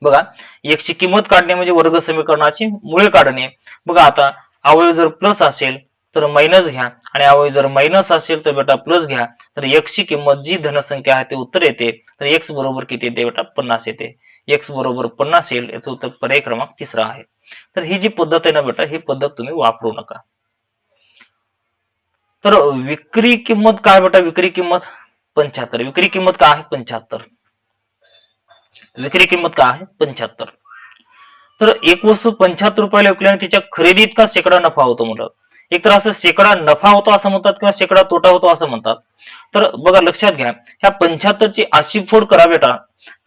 बघा एकची किंमत काढणे म्हणजे वर्ग समीकरणाची मुळे काढणे. बघा आता अवयव जर प्लस असेल तर मायनस घ्या आणि अवयव जर मायनस असेल तर बेटा प्लस घ्या. तर एक्सची किंमत जी धनसंख्या आहे ते उत्तर येते. तर एक्स बरोबर किती येते बेटा 50 येते. एक्स बरोबर 50 येईल. याचं उत्तर पर्याय क्रमांक 3 आहे. तर ही जी पद्धत आहे ना बेटा ही पद्धत तुम्ही वापरू नका. तर विक्री किंमत काय बेटा विक्री किंमत 75. विक्री किंमत काय आहे 75. विक्री किंमत काय आहे 75. तर एक वस्तू 75 रुपयाला विकल्याने तिच्या खरेदी इतका शेकडा नफा होतो मुलं. एक तर असं शेकडा नफा होतो असं म्हणतात किंवा शेकडा तोटा होतो असं म्हणतात. तर बघा लक्षात घ्या ह्या 75 ची अशी फोड करा बेटा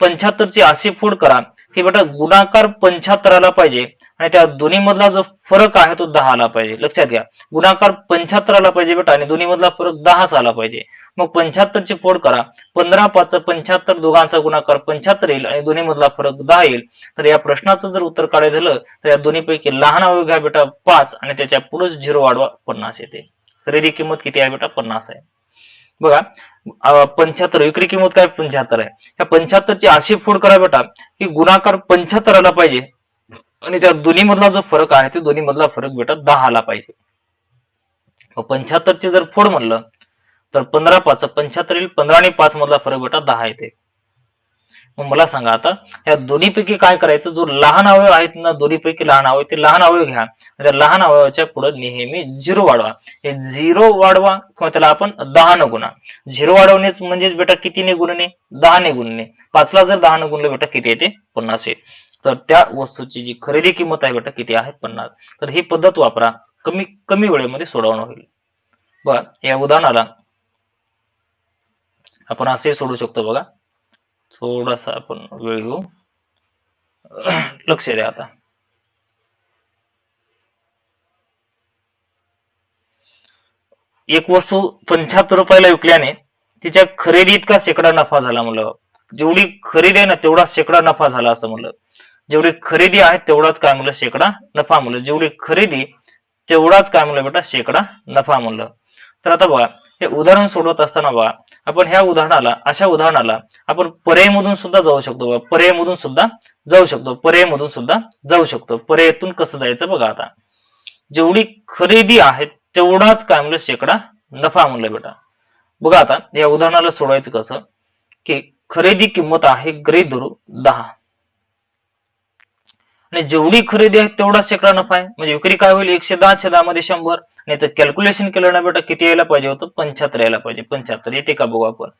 75 ची अशी फोड करा की बेटा गुणाकार 75 आला पाहिजे आणि त्या दोन्ही मधला जो फरक आहे तो 10 आला पाहिजे. लक्षात घ्या गुणाकार 75 आला पाहिजे बेटा आणि दोन्ही मधला फरक 10 आला पाहिजे. मग 75 ची फोड करा 15 5 75 दोघांचा गुणाकार 75 येईल आणि दोन्ही मधला फरक 10 येईल. तर या प्रश्नाचं जर उत्तर काढायचं झालं तर या दोन्हीपैकी लहान अवयव घ्या बेटा 5 आणि त्याच्या पुढे 0 वाढवा 50 येते. खरेदी किंमत किती आहे बेटा 50 आहे. बघा 75 विक्री किंमत काय 75 आहे. या 75 ची अशी फोड करा बेटा की गुणाकार 75 आला पाहिजे आणि त्या दोन्ही मधला जो फरक आहे ते दोन्ही मधला फरक बेटा 10 आला पाहिजे. 75 ची जर फोड म्हणलं तर 15 5 75 येईल. 15 आणि 5 मधला फरक बेटा 10 येते. मग मला सांगा आता या दोन्हीपैकी काय करायचं जो लहान अवयव आहेत ना दोन्हीपैकी लहान अवयव ते लहान अवयव घ्या. त्या लहान अवयवाच्या पुढे नेहमी 0 वाढवा. हे 0 वाढवा किंवा त्याला आपण 10 न गुणा. 0 वाढवणेच म्हणजेच बेटा कितीने गुणणे 10 ने गुणणे. 5 ला जर 10 न गुणले बेटा किती येते 50 येते. तर त्या वस्तूची जी खरेदी किंमत आहे बेटा किती आहे 50. तर ही पद्धत वापरा कमी कमी वेळेमध्ये सोडवणं होईल. बघा या उदाहरणाला आपण असे सोडू शकतो. बघा थोडासा आपण वेळ घेऊ लक्ष द्या. आता एक वस्तू 75 रुपयाला विकल्याने तिच्या खरेदी इतका शेकडा नफा झाला म्हणलं. जेवढी खरेदी आहे ना तेवढा शेकडा नफा झाला असं म्हणलं. जेवढी खरेदी आहे तेवढाच काय म्हणलं शेकडा नफा म्हणलं. जेवढी खरेदी तेवढाच काय म्हणलं बेटा शेकडा नफा म्हणलं. तर आता बघा हे उदाहरण सोडवत असताना बघा आपण ह्या उदाहरणाला अशा उदाहरणाला आपण पर्यायमधून सुद्धा जाऊ शकतो. बघा पर्यायमधून सुद्धा जाऊ शकतो. पर्यायमधून सुद्धा जाऊ शकतो. पर्यायातून कसं जायचं बघा. आता जेवढी खरेदी आहे तेवढाच काय म्हणलं शेकडा नफा म्हणलं बेटा. बघा आता या उदाहरणाला सोडवायचं कसं की खरेदी किंमत आहे गृहीत धरू 10 आणि जेवढी खरेदी आहे तेवढा शेकडा नफा आहे. म्हणजे विक्री काय होईल 110 छेदा मध्ये 100 आणि याचं कॅल्क्युलेशन केलं ना बेटा किती यायला पाहिजे होतं 75 यायला पाहिजे. 75 येते का बघू आपण.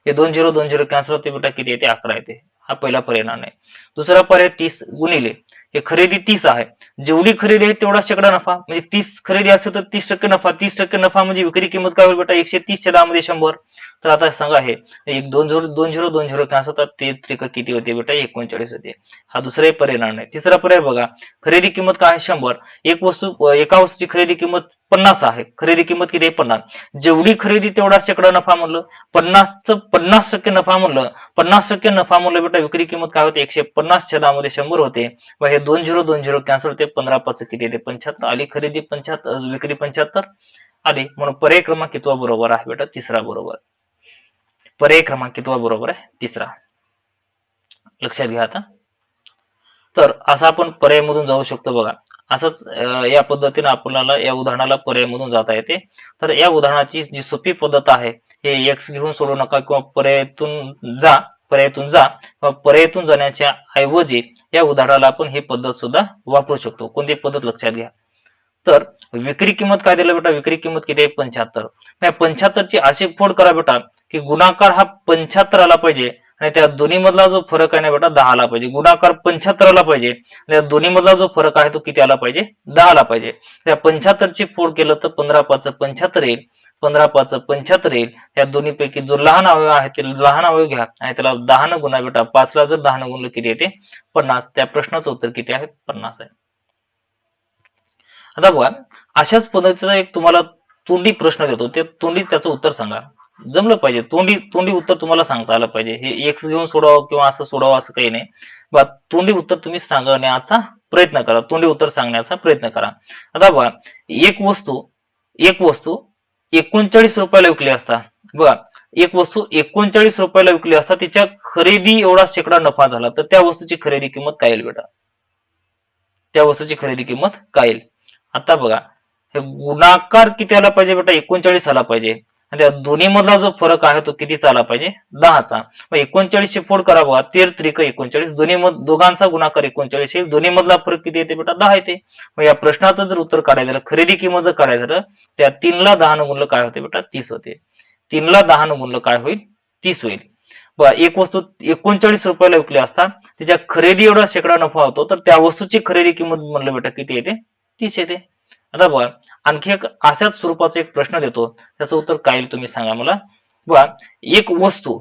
हे 2 0 2 0 कॅन्सल होते बेटा किती येते 11 येते. हा पहिला पर्याय येणार नाही. दुसरा पर्याय 30 गुणिले हे खरेदी 30 आहे, जेवढी खरेदी आहे तेवढा शेकडा नफा, म्हणजे 30 खरेदी असेल तर 30% नफा, 30% नफा म्हणजे विक्री किंमत काय होईल बेटा 130 च्या 10 मध्ये 100. तर आता सांगा हे एक 2 झिरो कॅन्सल होतात, ते त्रिक किती होते बेटा 39 होते. हा दुसराही पर्याय येणार नाही. तिसरा पर्याय बघा, खरेदी किंमत काय आहे 100, एका वस्तूची खरेदी किंमत 50 आहे, खरेदी किंमत किती आहे 50, जेवढी खरेदी तेवढा शेकडा नफा म्हणलं, 50% नफा म्हणलं, 50% नफा म्हणलं बेटा विक्री किंमत काय होते 150 च्या 10 मध्ये 100 होते. व हे 2 झिरो कॅन्सल होते, 15 5 किती येते 75, आली खरेदी 75, विक्री 75 आली. म्हणून पर्याय क्रमांक कितवा बरोबर आहे बेटा तिसरा बरोबर. पर्याय क्रमांक कितवा बरोबर आहे तिसरा. लक्षात घ्या आता. तर असा आपण पर्यायमधून जाऊ शकतो बघा. असंच या पद्धतीने आपल्याला या उदाहरणाला पर्यायमधून जाता येते. तर या उदाहरणाची जी सोपी पद्धत आहे, हे एक्स घेऊन सोडू नका किंवा पर्यायातून जा, किंवा पर्यायातून जाण्याच्या ऐवजी या उदाहरणाला आपण ही पद्धत सुद्धा वापरू शकतो. कोणती पद्धत लक्षात घ्या. तर विक्री किंमत काय दिलं बेटा, विक्री किंमत किती आहे 75. त्या 75 ची अशी फोड करा बेटा की गुणाकार हा 75 आला पाहिजे आणि त्या दोन्ही मधला जो फरक आहे ना बेटा 10 आला पाहिजे. गुणाकार 75 आला पाहिजे, त्या दोन्ही मधला जो फरक आहे तो किती आला पाहिजे 10 आला पाहिजे. त्या 75 ची फोड केलं तर 15 5 75 येईल, 15 5 75 येईल. या दोन्ही पैकी जो लहान अवयव आहे ते लहान अवयव घ्या आणि त्याला 10 न गुणा बेटा, 5 ला जर 10 न गुणलं किती येते 50. त्या प्रश्नाचं उत्तर किती आहे 50 आहे. आता बघा, अशाच पद्धतीचा एक तुम्हाला तोंडी प्रश्न देतो, ते तोंडी त्याचं उत्तर सांगा. जमलं पाहिजे, तोंडी तोंडी उत्तर तुम्हाला सांगता आलं पाहिजे. हे एक्स घेऊन सोडवावं किंवा असं सोडवावं असं काही नाही. बघा, तोंडी उत्तर तुम्ही सांगण्याचा प्रयत्न करा, तोंडी उत्तर सांगण्याचा प्रयत्न करा. आता बघा, एक वस्तू 39 रुपयाला विकली असता, बघा एक वस्तू 39 रुपयाला विकली असता तिच्या खरेदी एवढा शेकडा नफा झाला, तर त्या वस्तूची खरेदी किंमत काय येईल बेटा, त्या वस्तूची खरेदी किंमत काय येईल. आता बघा, हे गुणाकार किती आला पाहिजे बेटा 39 आला पाहिजे आणि त्या दोन्ही मधला जो फरक आहे तो कितीचा आला पाहिजे 10चा. मग 39 ची फोड करा बघा, 13 त्रिक 39, दोघांचा गुणाकार 39 येईल, दोन्ही मधला फरक किती येते बेटा 10 येते. मग या प्रश्नाचं जर उत्तर काढायचं झालं, खरेदी किंमत जर काढायचं झालं, त्या 3 ला 10 न गुणलं काय होते बेटा 30 होते. 3 ला 10 न गुणलं काय होईल 30 होईल. बघा, एक वस्तू 39 रुपयाला विकली असता तिच्या खरेदी एवढा शेकडा नफा होतो, तर त्या वस्तूची खरेदी किंमत म्हणलं बेटा किती येते 30 येते. आता बघा, आणखी एक अशाच स्वरूपाचा एक प्रश्न देतो, त्याचं उत्तर काय येईल तुम्ही सांगा मला. बघा, एक वस्तू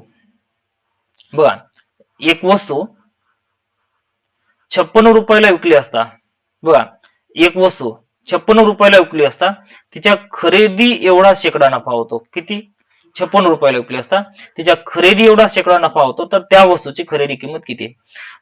बघा एक वस्तू 56 रुपयाला विकली असता, बघा एक वस्तू 56 रुपयाला विकली असता तिच्या खरेदी एवढा शेकडा नफा होतो. किती, 56 रुपयाला विकली असता तिच्या खरेदी एवढा शेकडा नफा होतो, तर त्या वस्तूची खरेदी किंमत किती.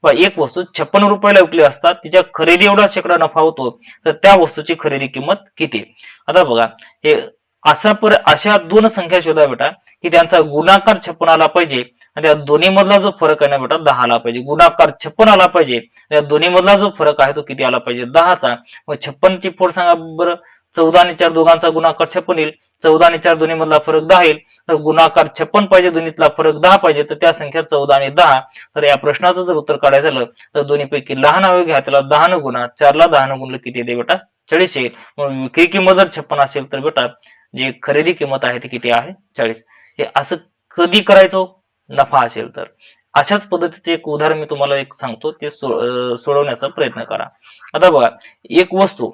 एक वस्तू 56 रुपयाला विकली असता तिच्या खरेदी एवढा शेकडा नफा होतो, तर त्या वस्तूची खरेदी किंमत किती. आता बघा, हे अशा दोन संख्या शोधा बेटा की त्यांचा गुणाकार 56 आला पाहिजे आणि त्या दोन्ही मधला जो फरक आहे ना बेटा 10 आला पाहिजे. गुणाकार 56 आला पाहिजे, त्या दोन्ही मधला जो फरक आहे तो किती आला पाहिजे 10चा. मग 56 ची फोड सांगा बरं, 14 आणि 4 दोघांचा गुणाकार 56 येईल, 14 आणि 4 दोन्ही मधला फरक 10 येईल, तर गुणाकार 56 पाहिजे, दोन्हीतला फरक 10 पाहिजे, तर त्या संख्या 14 आणि 10. तर या प्रश्नाचं जर उत्तर काढायचं झालं तर दोन्ही पैकी लहान अवयव घ्या, त्याला 10 न गुणा, 4 ला 10 न गुणलं किती येते बेटा 40 येईल. मग विक्री किंमत जर 56 असेल तर बेटा जी खरेदी किंमत आहे ती किती आहे 40. हे असं कधी करायचं, नफा असेल तर. अशाच पद्धतीचे एक उदाहरण मी तुम्हाला एक सांगतो, ते सोडवण्याचा प्रयत्न करा. आता बघा, एक वस्तू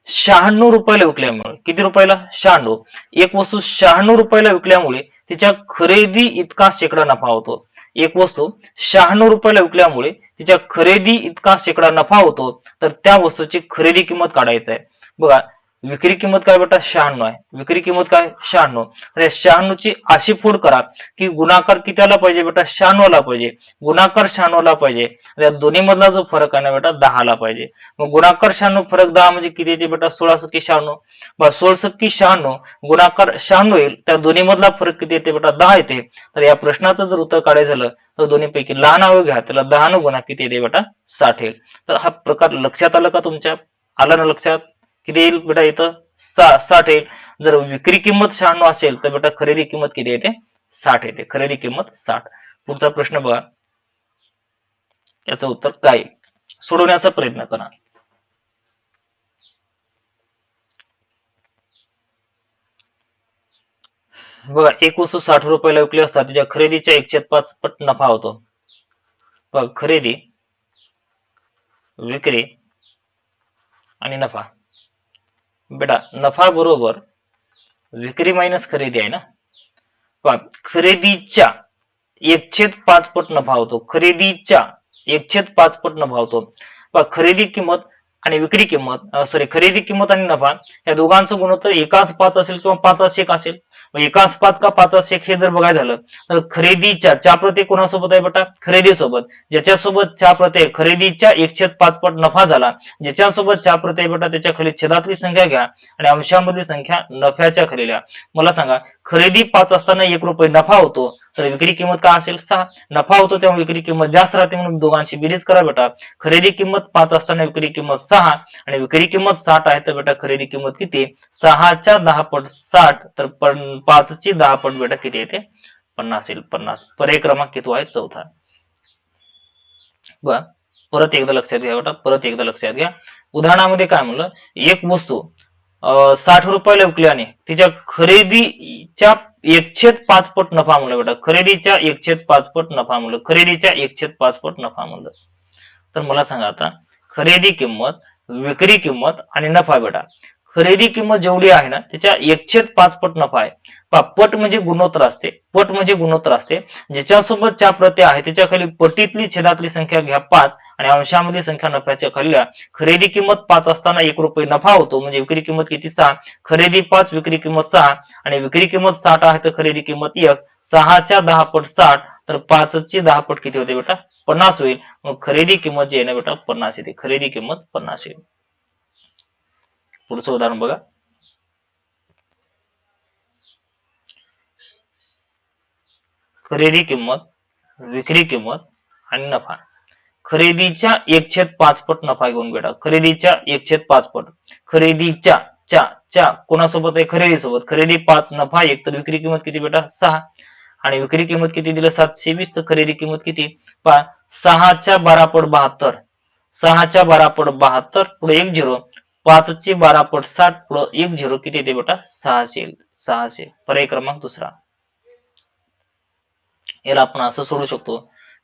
96 रुपयाला विकल्यामुळे, किती रुपयाला 96, एक वस्तू 96 रुपयाला विकल्यामुळे तिच्या खरेदी इतका शेकडा नफा होतो. एक वस्तू 96 रुपयाला विकल्यामुळे तिच्या खरेदी इतका शेकडा नफा होतो, तर त्या वस्तूची खरेदी किंमत काढायचं आहे. बघा, विक्री किंमत काय बेटा 96 आहे, विक्री किंमत काय 96, तर या 96 ची अशी फोड करा की गुणाकार किती आला पाहिजे बेटा 96 आला पाहिजे, गुणाकार 96 आला पाहिजे, या दोन्ही मधला जो फरक आहे ना बेटा 10 आला पाहिजे. मग गुणाकार 96 फरक 10 म्हणजे किती येते बेटा 16 सत्ती 96, 16 सत्ती 96 गुणाकार 96 येईल, त्या दोन्ही मधला फरक किती येते बेटा 10 येते. तर या प्रश्नाचं जर उत्तर काढायचं झालं तर दोन्ही पैकी लहान अवयव घ्या, त्याला 10 न गुणा किती येते बेटा 60 येईल. तर हा प्रकार लक्षात आला का तुमच्या, आला ना लक्षात, किती येईल बेटा इथं 60 येईल. जर विक्री किंमत 96 असेल तर बेटा खरेदी किंमत किती येते 60 येते, खरेदी किंमत 60. पुढचा प्रश्न बघा, याचं उत्तर काय, सोडवण्याचा प्रयत्न करा. बघा, एक वस्तू 60 रुपयाला विकली असता तिच्या खरेदीच्या 1/5 पट नफा होतो. बघा, खरेदी, विक्री आणि नफा. बेटा, नफा बरोबर विक्री मायनस खरेदी आहे ना. पहा, खरेदीच्या 1/5 पट नफा होतो. खरेदीच्या 1/5 पट नफा होतो. पहा, खरेदी किंमत आणि विक्री किंमत, सॉरी, खरेदी किंमत आणि नफा या दोघांचं गुणोत्तर एकाच 5 असेल किंवा 5/1 असेल. एकाच 5 का 5/1 हे जर बघायचं झालं तर खरेदीच्या च्या प्रती कोणासोबत आहे बेटा? खरेदीसोबत. ज्याच्यासोबत च्या प्रती खरेदीच्या 1/5 पट नफा झाला, ज्याच्यासोबत च्या प्रती आहे बेटा त्याच्या खाली छेदातली संख्या घ्या आणि अंशामधली संख्या नफ्याच्या खाली लिहा. मला सांगा, खरेदी 5 असताना 1 रुपये नफा होतो, तर विक्री किंमत काय असेल? 6. नफा होतो तेव्हा विक्री किंमत जास्त राहते म्हणून दोघांची बेरीज करा बेटा. खरेदी किंमत 5 असताना विक्री किंमत 6 आणि विक्री किंमत 60 आहे, तर बेटा खरेदी किंमत किती? 6च्या 10 पट 60, तर 5ची 10 पट बेटा किती येते? 50 येईल. 50. पर्याय क्रमांक किती आहे? चौथा. बघा, परत एकदा लक्षात घ्या बेटा, परत एकदा लक्षात घ्या. उदाहरणामध्ये काय म्हणलं, एक वस्तू 60 रुपयाला विकली आणि तिच्या खरेदीच्या 1/5 पट नफा म्हणलं बेटा. खरेदीच्या 1/5 पट नफा म्हणलं. खरेदीच्या 1/5 पट नफा म्हणलं. तर मला सांगा आता, खरेदी किंमत, विक्री किंमत आणि नफा बेटा. खरेदी किंमत जेवढी आहे ना त्याच्या 1/5 पट नफा आहे. पट म्हणजे गुणोत्तर असते. पट म्हणजे गुणोत्तर असते. ज्याच्यासोबत च्या प्रती आहे त्याच्या खाली पटीतली छेदातली संख्या घ्या 5 आणि अंशामधली संख्या नफ्याच्या खाली लिहा. खरेदी किंमत 5 असताना 1 रुपये नफा होतो, म्हणजे विक्री किंमत किती? 6. खरेदी 5, विक्री किंमत 6 आणि विक्री किंमत 60 आहे, तर खरेदी किंमत 1. 6च्या 10 पट 60, तर 5ची 10 पट किती होते बेटा? 50 होईल. मग खरेदी किंमत जी आहे ना बेटा 50 येते. खरेदी किंमत 50 येईल. पुढचं उदाहरण बघा. खरेदी किंमत, विक्री किंमत आणि नफा. खरेदीच्या 1/5 पट नफा घेऊन बेटा. खरेदीच्या 1/5 पट. खरेदीच्या च्या कोणासोबत आहे? खरेदीसोबत. खरेदी 5, नफा 1, तर विक्री किंमत किती बेटा? 6 आणि विक्री किंमत किती दिलं? 720. तर खरेदी किंमत किती? पहा, 6च्या 12 पट 72. 6च्या 12 पट 72 पुढे 1 0. 5ची 12 पट 60 पुढे 1 0 किती येते बेटा? 600. 600. पर्याय क्रमांक दुसरा. याला आपण असं सोडू शकतो.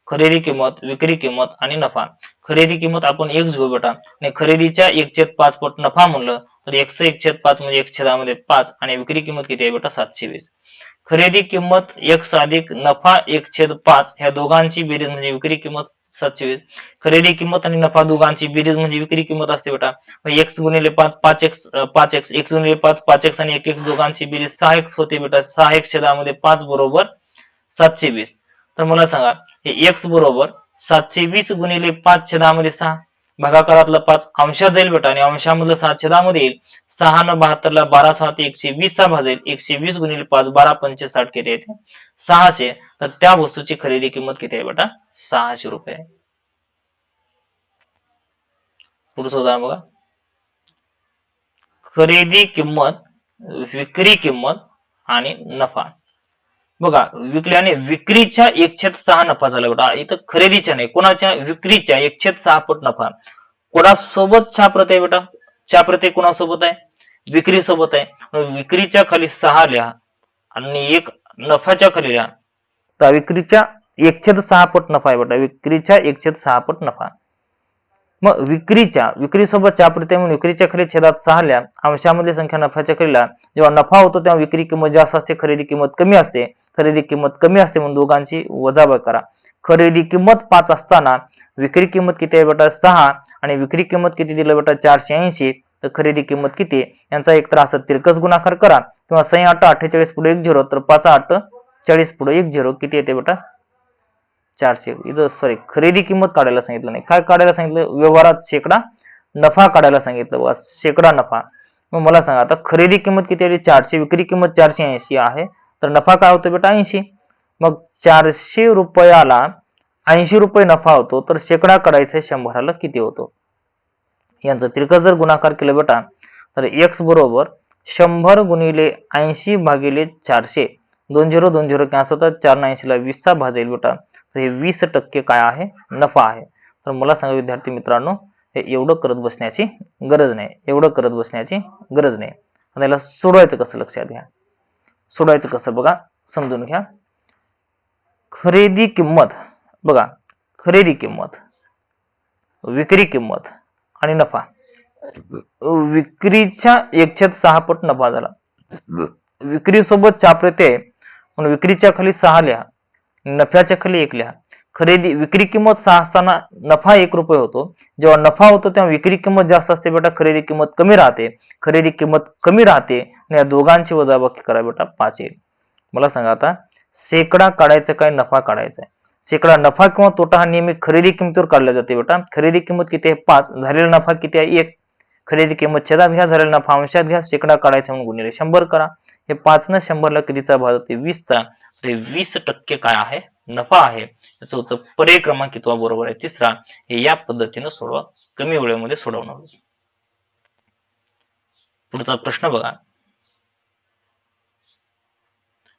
खरेदी किंमत, विक्री किंमत आणि नफा. खरेदी किंमत आपण x घेऊ बेटा आणि खरेदीच्या 1/5 पट नफा म्हणलं तर x 1/5 म्हणजे 1/5 आणि विक्री किंमत किती आहे बेटा? 720. खरेदी किंमत x अधिक नफा 1/5 ह्या दोघांची बेरीज म्हणजे विक्री किंमत 720. खरेदी किंमत आणि नफा दोघांची बेरीज म्हणजे विक्री किंमत असते बेटा. x गुणिले 5 5x, 5x, x गुणिले 5 5x आणि 1x दोघांची बेरीज 6x होते बेटा. 6x छेदामध्ये 5 बरोबर 720. तर मला सांगा, हे x बरोबर 720 गुणिले 5 छेदामध्ये 6, भागाकारातला 5 अंशात जाईल बेटा आणि अंशामधलं 6 छेदामध्ये येईल. 6 न 72 ला 12 6 ते 120 चा भाजेल. 120 गुणिले 5 12 5 60 किती येते? 600. तर त्या वस्तूची खरेदी किंमत किती आहे बेटा? 600 रुपये. पुढचं उदाहरण बघा. खरेदी किंमत, विक्री किंमत आणि नफा. बघा, विकल्याने विक्रीच्या 1/6 नफा झाला बेटा. इथं खरेदीच्या नाही, कोणाच्या? विक्रीच्या 1/6 पट नफा. कोणासोबत च्या प्रती आहे बेटा? च्या प्रती कोणासोबत आहे? विक्री सोबत आहे. विक्रीच्या खाली 6 लिहा आणि 1 नफ्याच्या खाली लिहा. तर विक्रीच्या 1/6 पट नफा आहे बेटा. विक्रीच्या 1/6 पट नफा. मग विक्री सोबत च्या प्रती म्हणून विक्रीच्या खाली छेदात 6 लिहा. अंशामधली संख्या नफ्याच्या खाली लिहा. जेव्हा नफा होतो तेव्हा विक्री किंमत जास्त असते, खरेदी किंमत कमी असते. खरेदी किंमत कमी असते म्हणून दोघांची वजाबाकी करा. खरेदी किंमत 5 असताना विक्री किंमत किती आहे बेटा? 6 आणि विक्री किंमत किती दिलं बेटा? 480. तर खरेदी किंमत किती? यांचा एकतर असं तिरकस गुणाकार करा किंवा 6 8 48 पुढे 1 0, तर 5 8 40 पुढे 1 0 किती येते बेटा? 400. इथं सॉरी, खरेदी किंमत काढायला सांगितलं नाही. काय काढायला सांगितलं? व्यवहारात शेकडा नफा काढायला सांगितलं बघा. शेकडा नफा. मग मला सांगा आता, खरेदी किंमत किती आहे? 400. विक्री किंमत 480 आहे, तर नफा काय होतो बेटा? 80. मग 400 रुपयाला 80 रुपये नफा होतो, तर शेकडा काढायचा 100ला किती होतो? यांचं तिरकस जर गुणाकार केलं बेटा तर x बरोबर 100 गुणिले 80 भागिले 400. 2 0 2 0 कॅन्सल होतात. 4 80 ला 20 चा भाजेल बेटा. तर हे 20% काय आहे? नफा आहे. तर मला सांगा विद्यार्थी मित्रांनो, हे एवढं करत बसण्याची गरज नाही. एवढं करत बसण्याची गरज नाही. आता याला सोडवायचं कसं लक्षात घ्या. सोडवायचं कसं बघा, समजून घ्या. खरेदी किंमत बघा, खरेदी किंमत, विक्री किंमत आणि नफा. विक्रीच्या 1/6 पट नफा झाला. विक्री सोबत चाप येते म्हणून विक्रीच्या खाली 6 लिहा, नफ्याच्या खाली 1 लिहा. खरेदी विक्री किंमत 6 असताना नफा 1 रुपये होतो. जेव्हा नफा होतो तेव्हा विक्री किंमत जास्त असते बेटा, खरेदी किंमत कमी राहते. खरेदी किंमत कमी राहते आणि या दोघांची वजाबाकी करा बेटा, 5 येईल. मला सांगा आता, शेकडा काढायचं काय नफा काढायचा आहे? शेकडा नफा किंवा तोटा हा नेहमी खरेदी किंमतीवर काढला जाते बेटा. खरेदी किंमत किती आहे? 5. झालेला नफा किती आहे? 1. खरेदी किंमत छेदात घ्या, झालेला नफा अंशात घ्या, शेकडा काढायचा म्हणून गुणिले 100 करा. हे 5 न 100 कितीचा भाग होते? 20चा. तर 20% काय आहे? नफा आहे. याचं उत्तर पर्याय क्रमांक कितवा बरोबर आहे? 3रा. हे या पद्धतीने सोडवा, कमी वेळेमध्ये सोडवणं होईल. पुढचा प्रश्न बघा.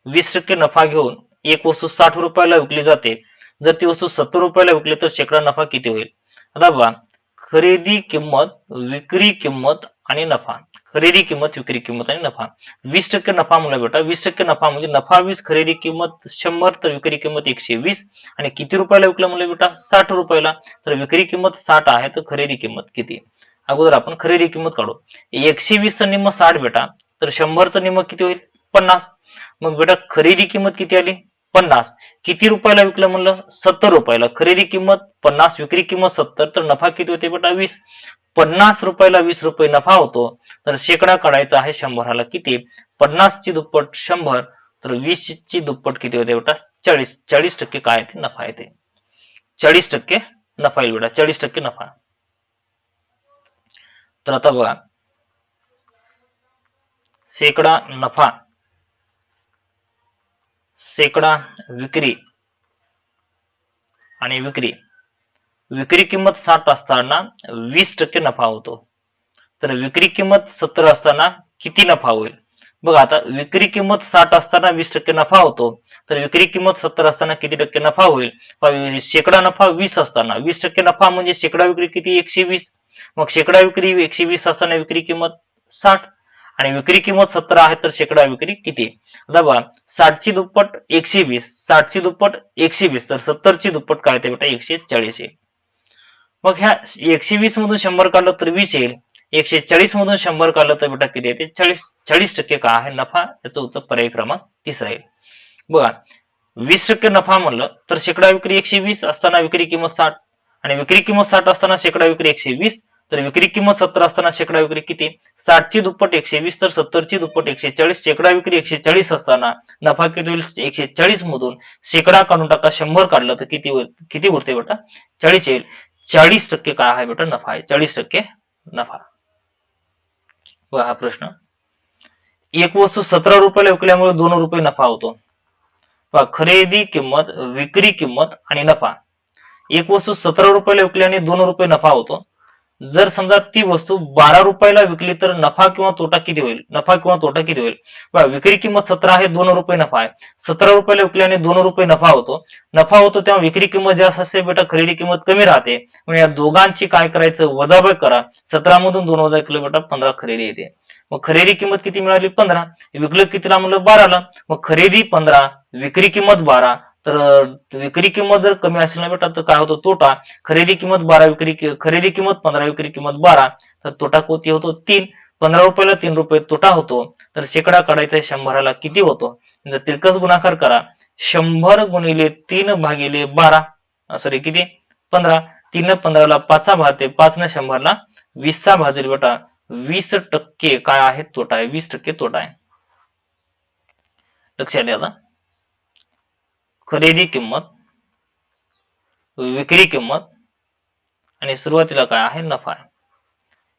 20% नफा घेऊन एक वस्तू 60 रुपयाला विकली जाते. जर ती वस्तू 70 रुपयाला विकली तर शेकडा नफा किती होईल? आता बघा, खरेदी किंमत, विक्री किंमत आणि नफा. खरेदी किंमत, विक्री किंमत आणि नफा. 20% नफा म्हणलं बेटा, 20% नफा म्हणजे नफा 20, खरेदी किंमत 100, तर विक्री किंमत 120. आणि किती रुपयाला विकलं म्हणलं बेटा? 60 रुपयाला. तर विक्री किंमत 60 आहे, तर खरेदी किंमत किती? अगोदर आपण खरेदी किंमत काढू. 120चं निम्म 60 बेटा, तर 100चं निम्म किती होईल? 50. मग बेटा खरेदी किंमत किती आली? 50. किती रुपयाला विकलं म्हणलं? 70 रुपयाला. खरेदी किंमत 50, विक्री किंमत 70, तर नफा किती होते बेटा? 20. 50 रुपयाला 20 रुपये नफा होतो. तर शेकडा काढायचा आहे 100ला. किती? 50 ची दुप्पट 100, तर 20 ची दुप्पट किती होते बेटा? 40. 40% काय येते? नफा येते. 40% नफा येईल बेटा, 40% नफा. तर आता बघा, शेकडा नफा, शेकडा विक्री आणि विक्री. विक्री किंमत 60 असताना 20% नफा होतो. तर विक्री किंमत 70 असताना किती नफा होईल? बघा आता, विक्री किंमत 60 असताना 20% नफा होतो. तर विक्री किंमत 70 असताना किती टक्के नफा होईल? शेकडा नफा 20 असताना 20% नफा म्हणजे शेकडा विक्री किती? 120. मग शेकडा विक्री 120 असताना विक्री किंमत 60 आणि विक्री किंमत 70 आहे, तर शेकडा विक्री किती? आता बघा, 60 ची दुप्पट 120, 60 ची दुप्पट 120, तर 70 ची दुप्पट काय येते बेटा? 140 येईल. मग ह्या 120 मधून 100 काढलं तर 20 येईल. 140 मधून 100 काढलं तर बेटा किती येते? 40. 40% काय आहे? नफा. याचं उत्तर पर्याय क्रमांक 3 राहील. बघा, 20% नफा म्हणलं तर शेकडा विक्री 120 असताना विक्री किंमत 60 आणि विक्री किंमत 60 असताना शेकडा विक्री 120, तर विक्री किंमत 70 असताना शेकडा विक्री किती? 60 ची दुप्पट 120, तर 70 ची दुप्पट 140. शेकडा विक्री 140 असताना नफा किती होईल? 140 मधून शेकडा काढून टाका, 100 काढलं तर किती होईल? किती उरते बेटा? 40 येईल. 40% काय आहे बेटा? नफा आहे. 40% नफा. बघा हा प्रश्न. एक वस्तू 17 रुपयाला विकल्यामुळे 2 रुपये नफा होतो. पहा, खरेदी किंमत, विक्री किंमत आणि नफा. एक वस्तू 17 रुपयाला विकल्याने 2 रुपये नफा होतो. जर समजा ती वस्तू 12 रुपयाला विकली तर नफा किंवा तोटा किती होईल? नफा किंवा तोटा किती होईल? बघा, विक्री किंमत 17 आहे, 2 रुपये नफा आहे. 17 रुपयाला विकल्याने 2 रुपये नफा होतो. नफा होतो तेव्हा विक्री किंमत जास्त असते बेटा, खरेदी किंमत कमी राहते. म्हणजे या दोघांची काय करायचं? वजाबाकी करा. 17 मधून 2 वजा केलं बेटा 15 खरेदी येते. मग खरेदी किंमत किती मिळाली? 15. विकलं कितीला म्हणलं? 12ला. मग खरेदी 15, विक्री किंमत 12. तर विक्री किंमत जर कमी असेल ना बेटा, तर काय होतो? तोटा. खरेदी किंमत 12, खरेदी किंमत 15, विक्री किंमत 12, तर तोटा किती होतो? 3. 15 रुपयाला 3 रुपये तोटा होतो. तर शेकडा काढायचा आहे 100ला. किती होतो? जर तिरकस गुणाकार करा, 100 गुणिले 3 भागिले 12, सॉरी किती? 15. 3 15ला 5 भागते, 5 न 100ला 20 भाजेल बेटा. 20% काय आहे? तोटा आहे. 20% तोटा आहे. लक्षात द्या. आता खरेदी किंमत, विक्री किंमत आणि सुरुवातीला काय आहे? नफा आहे.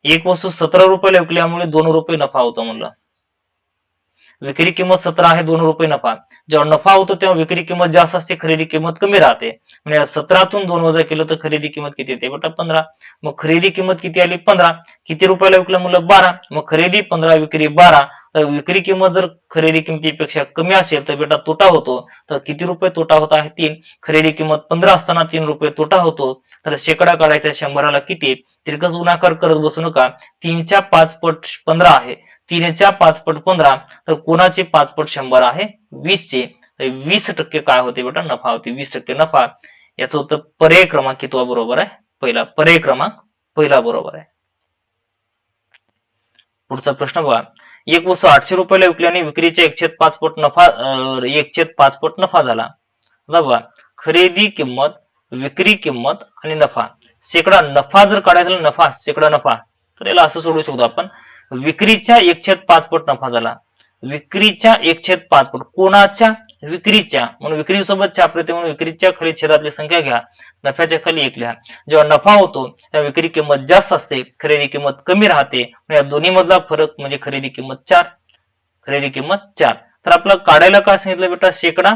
एक वस्तू 17 रुपयाला विकल्यामुळे 2 रुपये नफा होतो म्हणलं. विक्री किंमत 17 आहे, 2 रुपये नफा. जेव्हा नफा होतो तेव्हा विक्री किंमत जास्त असते, खरेदी किंमत कमी राहते. म्हणजे 17तून 2 वजा केलं तर खरेदी किंमत किती येते बेटा? 15. मग खरेदी किंमत किती आली? 15. किती रुपयाला विकलं म्हणलं? 12. मग खरेदी 15, विक्री 12. तर विक्री किंमत जर खरेदी किमतीपेक्षा कमी असेल तर बेटा तोटा होतो. तर किती रुपये तोटा होत आहे? 3. खरेदी किंमत 15 असताना 3 रुपये तोटा होतो. तर शेकडा काढायचा 100ला किती, तिरकस गुणाकार करत बसू नका. 3च्या 5 पट 15 आहे, 3च्या 5 पट 15, तर कोणाचे 5 पट 100 आहे, 20चे. 20% काय होते बेटा, नफा होते. 20% नफा. याचं उत्तर पर्याय क्रमांक कितवा बरोबर आहे, पहिला. पर्याय क्रमांक पहिला बरोबर आहे. पुढचा प्रश्न बघा. एक वस्तू 800 रुपयाला विकल्याने विक्रीच्या 1/5 पट नफा 1/5 पट नफा झाला. बघा, खरेदी किंमत, विक्री किंमत आणि नफा. शेकडा नफा जर काढायचा, नफा शेकडा नफा, तर याला असं सोडू शकतो आपण. विक्रीच्या 1/5 पट नफा झाला. विक्रीच्या 1/5 पट, कोणाच्या, विक्रीच्या. म्हणून विक्री सोबत छाप येते, म्हणून विक्रीच्या खाली छेदातली संख्या घ्या, नफ्याच्या खाली 1 लिहा. जेव्हा नफा होतो तेव्हा विक्री किंमत जास्त असते, खरेदी किंमत कमी राहते. या दोन्ही मधला फरक म्हणजे खरेदी किंमत 4. खरेदी किंमत 4. तर आपल्याला काढायला काय सांगितलं बेटा, शेकडा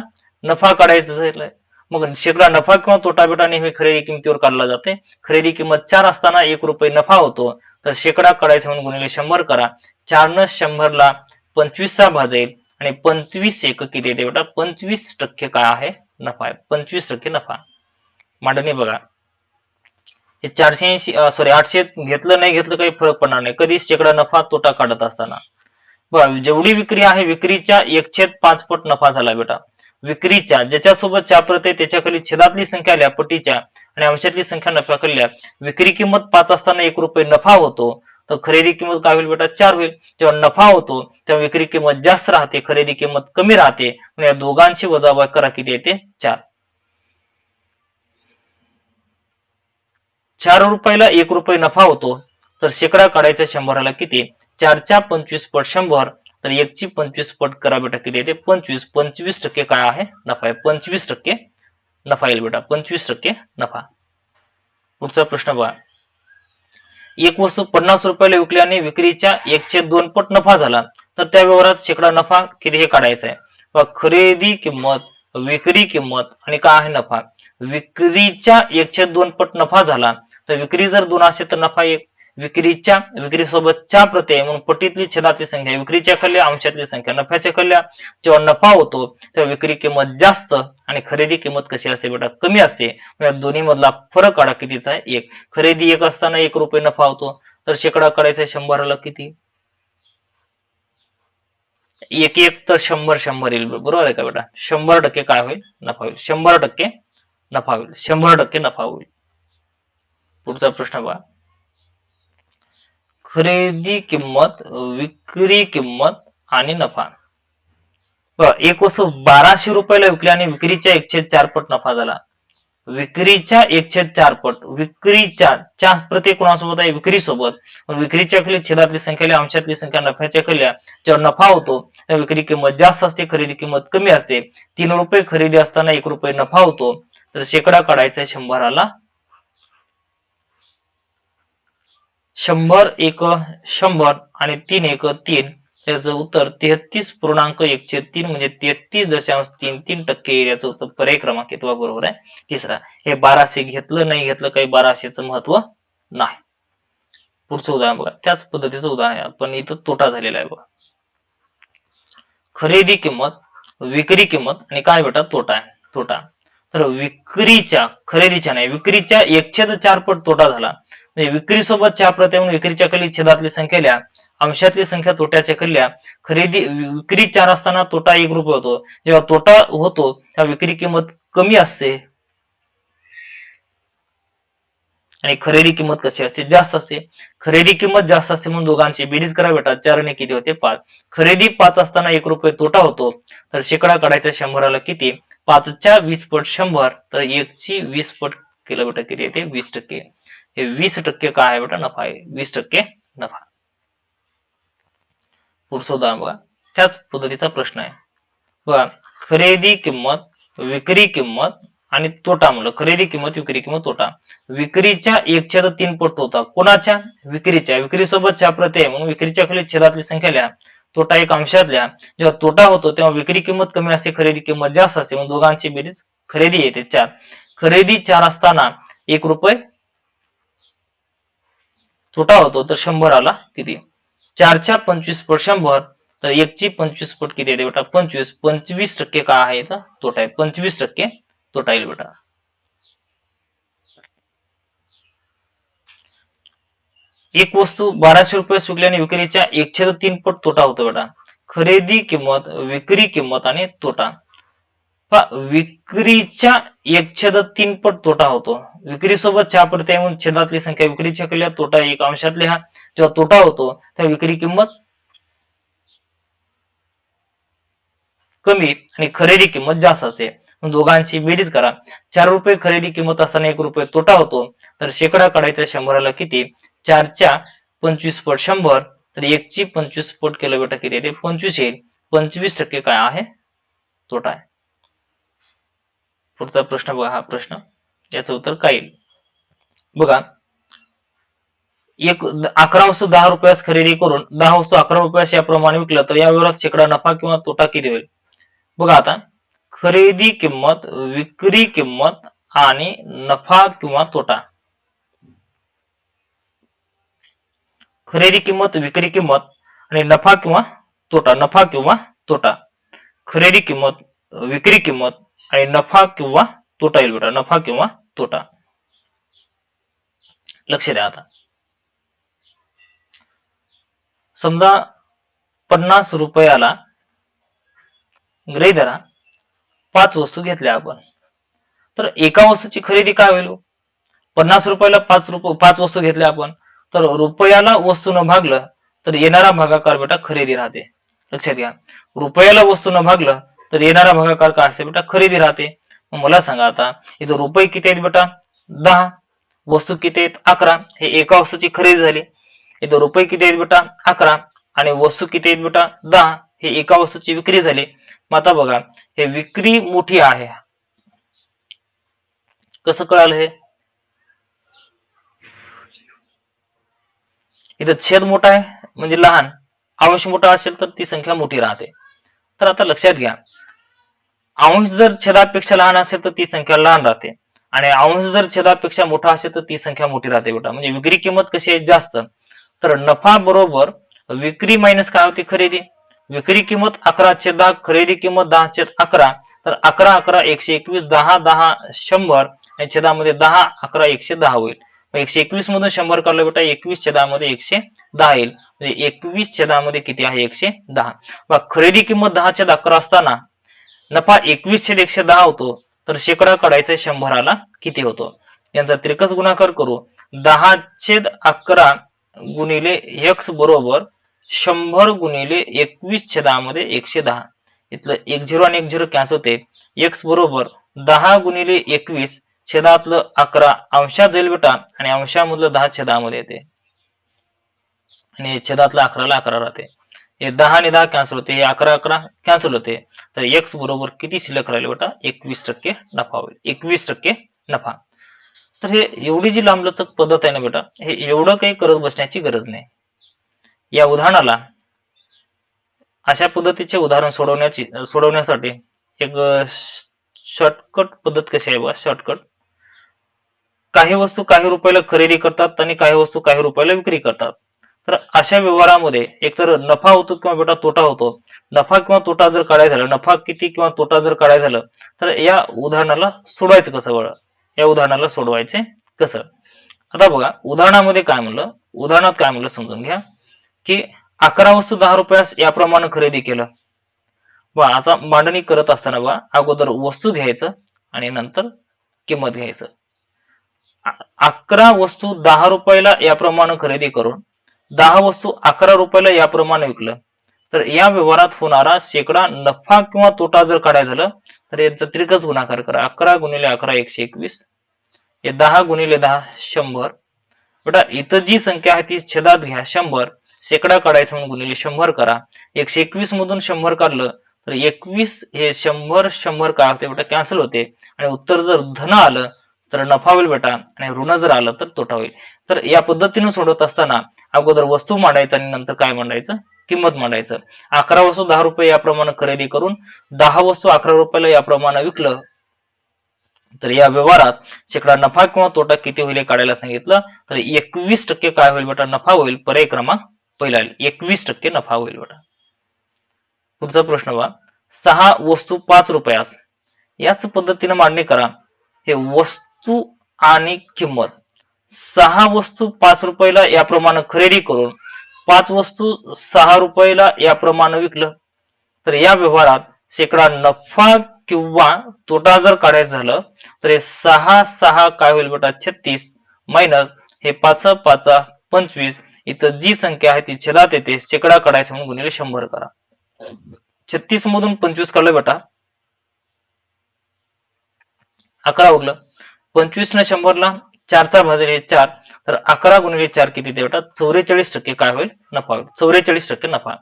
नफा काढायचं सांगितलंय. मग शेकडा नफा किंवा तोटा बेटा नेहमी खरेदी किमतीवर काढला जाते. खरेदी किंमत 4 असताना 1 रुपये नफा होतो, तर शेकडा काढायचा म्हणून गुणिले 100 करा. 4 न 100ला 25 भाजेल आणि 25 एक किती येते बेटा, 25% काय आहे, नफा आहे. 25% नफा. मांडणी बघा. हे 800 घेतलं नाही घेतलं काही फरक पडणार नाही, कधी शेकडा नफा तोटा काढत असताना. बघा, जेवढी विक्री आहे विक्रीच्या 1/5 पट नफा झाला बेटा. विक्रीच्या ज्याच्यासोबत चाप्रत आहे त्याच्या खाली छेदातली संख्या लिहा पटीच्या आणि अंशातली संख्या नफ्याखाली लिहा. विक्री किंमत 5 असताना 1 रुपये नफा होतो, तर खरेदी किंमत काय होईल बेटा, 4 होईल. जेव्हा नफा होतो तेव्हा विक्री किंमत जास्त राहते, खरेदी किंमत कमी राहते. या दोघांची वजाबाकी करा, किती येते, 4. 4 रुपयाला 1 रुपये नफा होतो, तर शेकडा काढायचा 100ला किती, 4च्या 25 पट 100, तर 1ची 25 पट करा बेटा, किती येते, 25. 25% काय आहे, नफा आहे. 25% नफा येईल बेटा, 25% नफा. पुढचा प्रश्न बघा. एक वस्तू 50 रुपयाला विकल्याने विक्रीच्या 1/2 पट नफा झाला, तर त्या व्यवहारात शेकडा नफा किती हे काढायचा आहे. खरेदी किंमत, विक्री किंमत आणि काय आहे, नफा. विक्रीच्या 1/2 पट नफा झाला, तर विक्री जर 2 असेल तर नफा 1. विक्री सोबत च्या प्रत्यय म्हणून पटीतली छेदातली संख्या, विक्रीच्या खाली अंशातली संख्या, नफ्याच्या खाली. जेव्हा नफा होतो तेव्हा विक्री किंमत जास्त आणि खरेदी किंमत कशी असते बेटा, कमी असते. या दोन्ही मधला फरक काढा, कितीचा आहे, 1. खरेदी 1 असताना 1 रुपये नफा होतो, तर शेकडा काढायचा 100ला किती, 1 तर 100 येईल, बरोबर आहे का बेटा. 100% काय होईल, नफा होईल. 100% नफा होईल. 100% नफा होईल. पुढचा प्रश्न बघा. खरेदी किंमत, विक्री किंमत आणि नफा. एक वस्तू 1200 रुपयाला विकल्याने विक्रीच्या 1/4 पट नफा झाला. विक्रीच्या 1/4 पट, विक्रीच्या प्रत्येक कोणासोबत आहे, विक्री सोबत. विक्रीच्या खाली छेदातली संख्या, अंशातली संख्या, नफ्याच्या खाली. जेव्हा नफा होतो तेव्हा विक्री किंमत जास्त असते, खरेदी किंमत कमी असते. 3 रुपये खरेदी असताना 1 रुपये नफा होतो, तर शेकडा काढायचा 100ला. 100 एक 100 आणि 3 एक 3, त्याचं उत्तर 33.1/3 म्हणजे 33.33% याचं उत्तर पर्याय क्रमांक कितवा बरोबर आहे, तिसरा. हे 1200 घेतलं नाही घेतलं काही 1200चं महत्व नाही. पुढचं उदाहरण बघा, त्याच पद्धतीचं उदाहरण आहे, पण इथं तोटा झालेला आहे बघा. खरेदी किंमत, विक्री किंमत आणि काय बेटा, तोटा आहे, तोटा. तर विक्रीच्या, खरेदीच्या नाही, विक्रीच्या 1/4 पट तोटा झाला. म्हणजे विक्री सोबत च्या प्रत्यय म्हणून विक्रीच्या खाली छेदातली संख्या लिहा, अंशातली संख्या तोट्याच्या खाली लिहा. विक्री 4 असताना तोटा 1 रुपये होतो. जेव्हा तोटा होतो तेव्हा विक्री किंमत कमी असते आणि खरेदी किंमत कशी असते, जास्त असते. खरेदी किंमत जास्त असते म्हणून दोघांची बेरीज करा बेटा, 4 ने किती होते, 5. खरेदी 5 असताना 1 रुपये तोटा होतो, तर शेकडा काढायचा 100ला किती, 5च्या 20 पट 100, तर 1ची 20 पट केलं बेटा, किती येते, 20%. हे 20% काय आहे बेटा, नफा आहे. 20% नफा. पुढचं उदाहरण बघा, त्याच पद्धतीचा प्रश्न आहे बघा. खरेदी किंमत, विक्री किंमत आणि तोटा म्हणलं. खरेदी किंमत, विक्री किंमत, तोटा. विक्रीच्या 1/3 पट होता, कोणाच्या, विक्रीच्या. विक्री सोबत च्या प्रत्यय म्हणून विक्रीच्या खाली छेदातली संख्या लिहा, तोटा 1 अंशात लिहा. जेव्हा तोटा होतो तेव्हा विक्री किंमत कमी असते, खरेदी किंमत जास्त असते, म्हणून दोघांची बेरीज खरेदी येते 4. खरेदी 4 असताना 1 रुपये तोटा होतो, तर 100 आला किती, 4च्या 25 पट 100, तर 1ची 25 पट किती येते बेटा, 25. 25% काय आहे, तोटा आहे. 25% तोटा येईल बेटा. एक वस्तू 1200 रुपये विकल्याने विक्रीच्या 1/3 पट तोटा होतो बेटा. खरेदी किंमत, विक्री किंमत आणि तोटा. विक्रीच्या 1/3 पट तोटा होतो. विक्री सोबत 4 पडते म्हणून छेदातली संख्या विक्रीच्या केल्या, तोटा 1 अंशात लिहा. जेव्हा तोटा होतो तेव्हा विक्री किंमत कमी आणि खरेदी किंमत जास्त असते. दोघांची बेरीज करा. 4 रुपये खरेदी किंमत असताना 1 रुपये तोटा होतो, तर शेकडा काढायचा 100ला किती? 4च्या 25 पट 100, तर 1ची 25 पट केलं बेटा किती येते? 25 येईल. 25% काय आहे? तोटा आहे. पुढचा प्रश्न बघा. हा प्रश्न, याचं उत्तर काय येईल बघा. 11 वस्तू 10 रुपयास खरेदी करून 10 वस्तू 11 रुपयास याप्रमाणे विकलं, तर या व्यवहारात शेकडा नफा किंवा तोटा किती होईल? बघा आता, खरेदी किंमत, विक्री किंमत आणि नफा किंवा तोटा. खरेदी किंमत, विक्री किंमत आणि नफा किंवा तोटा. नफा किंवा तोटा. खरेदी किंमत, विक्री किंमत आणि नफा किंवा तोटा येईल बेटा. नफा किंवा तोटा. लक्ष द्या आता. समजा 50 रुपयाला गृहीत धरा 5 वस्तू घेतल्या आपण, तर एका वस्तूची खरेदी काय होईल? 50 रुपयाला 5 वस्तू घेतल्या आपण, तर रुपयाला वस्तू न भागलं तर येणारा भागाकार बेटा खरेदी राहते. लक्षात घ्या. रुपयाला वस्तू न भागलं तर येणारा भागाकार काय असते बेटा? खरेदी राहते. मग मला सांगा आता, इथं रुपये किती आहेत बेटा? 10. वस्तू किती आहेत? 11. हे एका वस्तूची खरेदी झाली. इथं रुपये किती आहेत बेटा? 11. आणि वस्तू किती आहेत बेटा? 10. हे एका वस्तूची विक्री झाली. मग आता बघा, हे विक्री मोठी आहे. कसं कळालं हे? इथं छेद मोठा आहे म्हणजे लहान, अंश मोठा असेल तर ती संख्या मोठी राहते. तर आता लक्षात घ्या, अंश जर छेदापेक्षा लहान असेल तर ती संख्या लहान राहते, आणि अंश जर छेदापेक्षा मोठा असेल तर ती संख्या मोठी राहते बेटा. म्हणजे विक्री किंमत कशी आहे? जास्त. तर नफा बरोबर विक्री मायनस काय होती? खरेदी. विक्री किंमत 11/10, खरेदी किंमत 10/11. तर 11 11 121, 10 10 100 आणि छेदामध्ये 10 11 110 होईल. 121 मधून 100 काढलं बेटा, 21 छेदामध्ये 110 येईल. म्हणजे 21 छेदामध्ये किती आहे? 110. खरेदी किंमत 10/11 असताना नफा 21/110 होतो, तर शेकडा काढायचा 100ला किती होतो? यांचा तिरकस गुणाकार करू. 10/11 गुणिले x बरोबर 100 गुणिले 21 छेदामध्ये 110. इथलं 10 आणि 10 कॅन्सल होते. x बरोबर 10 गुणिले 21 छेदातलं 11 अंशात जाईल बेटा, आणि अंशामधलं 10 छेदामध्ये येते, आणि छेदातलं 11ला 11 राहते. हे 10 आणि 10 कॅन्सल होते. हे 11 11 कॅन्सल होते. तर x बरोबर किती शिल्लक राहिले बेटा? 21% नफा होईल. 21% नफा. तर हे एवढी जी लांबलचक पद्धत आहे ना बेटा, हे एवढं काही करत बसण्याची गरज नाही. या उदाहरणाला, अशा पद्धतीचे उदाहरण सोडवण्यासाठी एक शॉर्टकट पद्धत कशी आहे बघा. शॉर्टकट, काही वस्तू काही रुपयाला खरेदी करतात आणि काही वस्तू काही रुपयाला विक्री करतात. तर अशा व्यवहारामध्ये एकतर नफा होतो किंवा बेटा तोटा होतो. नफा किंवा तोटा जर काढायचं झालं, नफा किती किंवा तोटा जर काढायचं झालं, तर या उदाहरणाला सोडवायचं कसं बरं? या उदाहरणाला सोडवायचे कसं? आता बघा, उदाहरणामध्ये काय म्हणलं, उदाहरणात काय म्हणलं समजून घ्या, की 11 वस्तू 10 रुपयास याप्रमाणे खरेदी केलं. बघा, आता मांडणी करत असताना बघा, अगोदर वस्तू घ्यायचं आणि नंतर किंमत घ्यायचं. 11 वस्तू 10 रुपयाला याप्रमाणे खरेदी करून 10 वस्तू 11 रुपयाला याप्रमाणे विकलं, तर या व्यवहारात होणारा शेकडा नफा किंवा तोटा जर काढायचं झालं, तर याचा त्रिकच गुणाकार करा. 11 गुणिले 11 121, हे 10 गुणिले 10 100. बेटा इथं जी संख्या आहे ती छेदात घ्या 100, शेकडा काढायचं म्हणून गुणिले 100 करा. 121 मधून 100 काढलं तर 21, हे 100 100 काय होते बेटा? कॅन्सल होते, आणि उत्तर जर धन आलं तर नफा होईल बेटा, आणि ऋण जर आलं तर तोटा होईल. तर या पद्धतीने सोडवत असताना अगोदर वस्तू मांडायचं आणि नंतर काय मांडायचं? किंमत मांडायचं. 11 वस्तू 10 रुपये याप्रमाणे खरेदी करून 10 वस्तू 11 रुपयाला याप्रमाणे विकलं, तर या व्यवहारात शेकडा नफा किंवा तोटा किती होईल काढायला सांगितलं, तर 21% काय होईल बेटा? नफा होईल. पर्याय क्रमांक पहिला 21% नफा होईल बेटा. पुढचा प्रश्न बघा, 6 वस्तू 5 रुपयास याच पद्धतीने मांडणी करा. हे वस्तू आणि किंमत, 6 वस्तू 5 रुपयाला याप्रमाणे खरेदी करून 5 वस्तू 6 रुपयाला याप्रमाणे विकलं, तर या व्यवहारात शेकडा नफा किंवा तोटा जर काढायचं झालं तर हे 6 काय होईल बेटा 36 मायनस हे 5 5 25, इथं जी संख्या आहे ती छेदात येते, शेकडा काढायचं म्हणून गुणिले 100 करा. 36 मधून 25 काढलं बेटा 11 उरलं. 25 न 100 ला 4 भागिले 4, तर 11 गुणिले 4 किती ते बेटा 44% काय होईल नफा होईल. 44% नफा.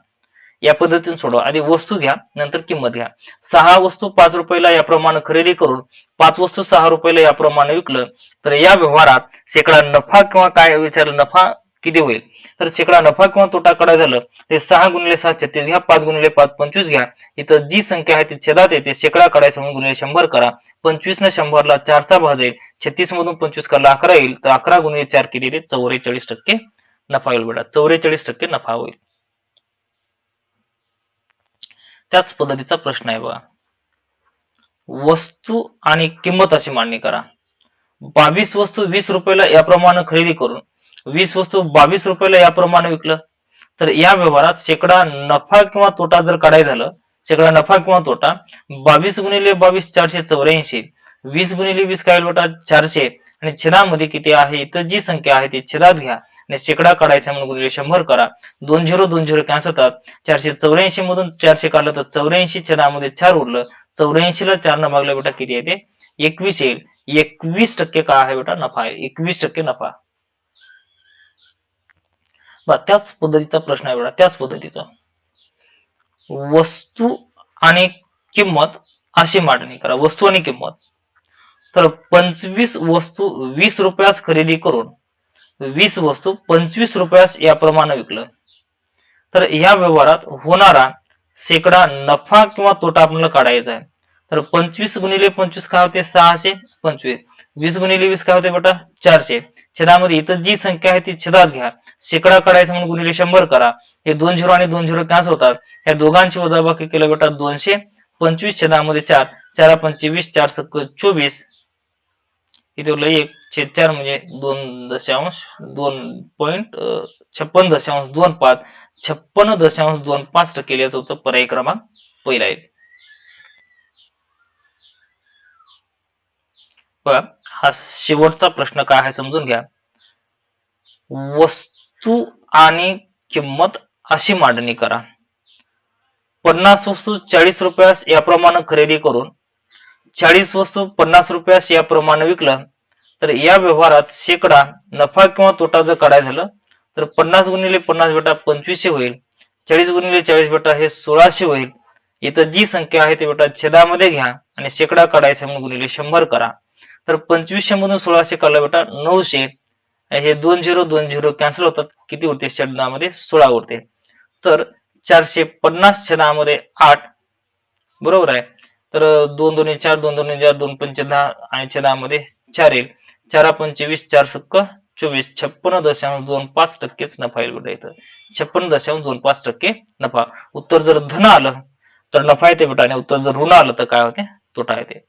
या पद्धतीने सोडवा. आधी वस्तू घ्या नंतर किंमत घ्या. 6 वस्तू 5 रुपयाला याप्रमाणे खरेदी करून 5 वस्तू 6 रुपयाला याप्रमाणे विकलं, तर या व्यवहारात शेकडा नफा किंवा काय विचारलं नफा किती होईल, तर शेकडा नफा किंवा तोटा काढायचं झालं ते 6 गुणिले 6 36 घ्या, 5 गुणिले 5 25 घ्या, इथं जी संख्या आहे ती छेदात येते, शेकडा काढायचं म्हणून गुणिले 100 करा. 25 न 100 ला 4 भाजेल, 36 मधून 25 काढला 11 येईल, तर 11 गुणिले 4 किती येते 44% नफा होईल बेटा. 44% नफा होईल. त्याच पद्धतीचा प्रश्न आहे बघा. वस्तू आणि किंमत अशी मांडणी करा. 22 वस्तू 20 रुपयाला याप्रमाणे खरेदी करून 20 वस्तू 22 रुपयाला याप्रमाणे विकलं, तर या व्यवहारात शेकडा नफा किंवा तोटा जर काढायचं झालं, शेकडा नफा किंवा तोटा 22 गुणिले 22 484, 20 गुणिले 20 काय होईल बेटा 400, आणि छेदामध्ये किती आहे इथं जी संख्या आहे ती छेदात घ्या आणि शेकडा काढायचा म्हणून गुणिले 100 करा. 2 झिरो 2 झिरो कॅन्सल होतात. 484 मधून 400 काढलं तर 84 छेदामध्ये 4 उरलं. 84 ला 4 न भागलं बेटा किती येते 21 येईल. 21% काय आहे बेटा नफा आहे. 21% नफा. त्याच पद्धतीचा प्रश्न आहे बेटा. त्याच पद्धतीचा वस्तू आणि किंमत अशी मांडणी करा. वस्तू आणि किंमत. तर 25 वस्तू 20 रुपयास खरेदी करून 20 वस्तू 25 रुपयास याप्रमाणे विकलं, तर या व्यवहारात होणारा शेकडा नफा किंवा तोटा आपल्याला काढायचा आहे. तर 25 गुणिले 25 काय होते 625, 20 गुणिले 20 काय होते बेटा 400, छेदामध्ये इथं जी संख्या आहे ती छेदात घ्या, शेकडा काढायचा म्हणून गुणिले 100 करा. हे 2 झिरो आणि 2 झिरो कॅन्सल होतात. या दोघांची वजाबाकी केलं बेटा 225 छेदामध्ये 4, 4 25, 4 सक 24, इथे उरलं 1/4 म्हणजे 2.5625, 56.25% याचं उत्तर पर्याय क्रमांक पहिला आहे. बघा हा शेवटचा प्रश्न काय आहे समजून घ्या. वस्तू आणि किंमत अशी मांडणी करा. 50 वस्तू 40 रुपयास याप्रमाणे खरेदी करून 40 वस्तू 50 रुपयास याप्रमाणे विकलं, तर या व्यवहारात शेकडा नफा किंवा तोटा जर काढायचं झालं तर 50 गुणिले 50 बेटा 2500 होईल. 40 गुणिले 40 बेटा हे 1600 होईल. इथं जी संख्या आहे ती बेटा छेदामध्ये घ्या आणि शेकडा काढायचा म्हणून गुणिले 100 करा. तर 2500 मधून 1600 काढला बेटा 900, हे 2 झिरो 2 झिरो कॅन्सल होतात, किती उरते छेदामध्ये 16 उरते. तर 450 छेदामध्ये 8 बरोबर आहे. तर 2 दोन्ही 4, 2 दोन्ही 4, 2 पंचे 10 आणि छेदामध्ये 4 येईल. 4 25, 4 सक्क 24, 56.25% नफा येईल बेटा. इथं 56.25% नफा. उत्तर जर धन आलं तर नफा येते बेटा, आणि उत्तर जर ऋण आलं तर काय होते तोटा येते.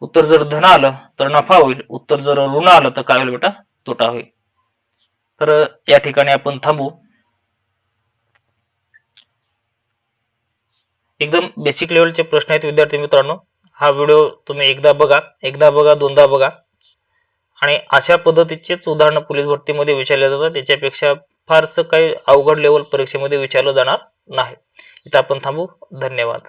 उत्तर जर धन आलं तर नफा होईल, उत्तर जर ऋण आलं तर काय होईल बेटा तोटा होईल. तर या ठिकाणी आपण थांबू. एकदम बेसिक लेवलचे प्रश्न आहेत विद्यार्थी मित्रांनो. हा व्हिडिओ तुम्ही एकदा बघा दोनदा बघा, आणि अशा पद्धतीचेच उदाहरण पोलीस भरतीमध्ये विचारले जातात. त्याच्यापेक्षा फारसं काही अवघड लेवल परीक्षेमध्ये विचारलं जाणार नाही. इथं आपण थांबू. धन्यवाद.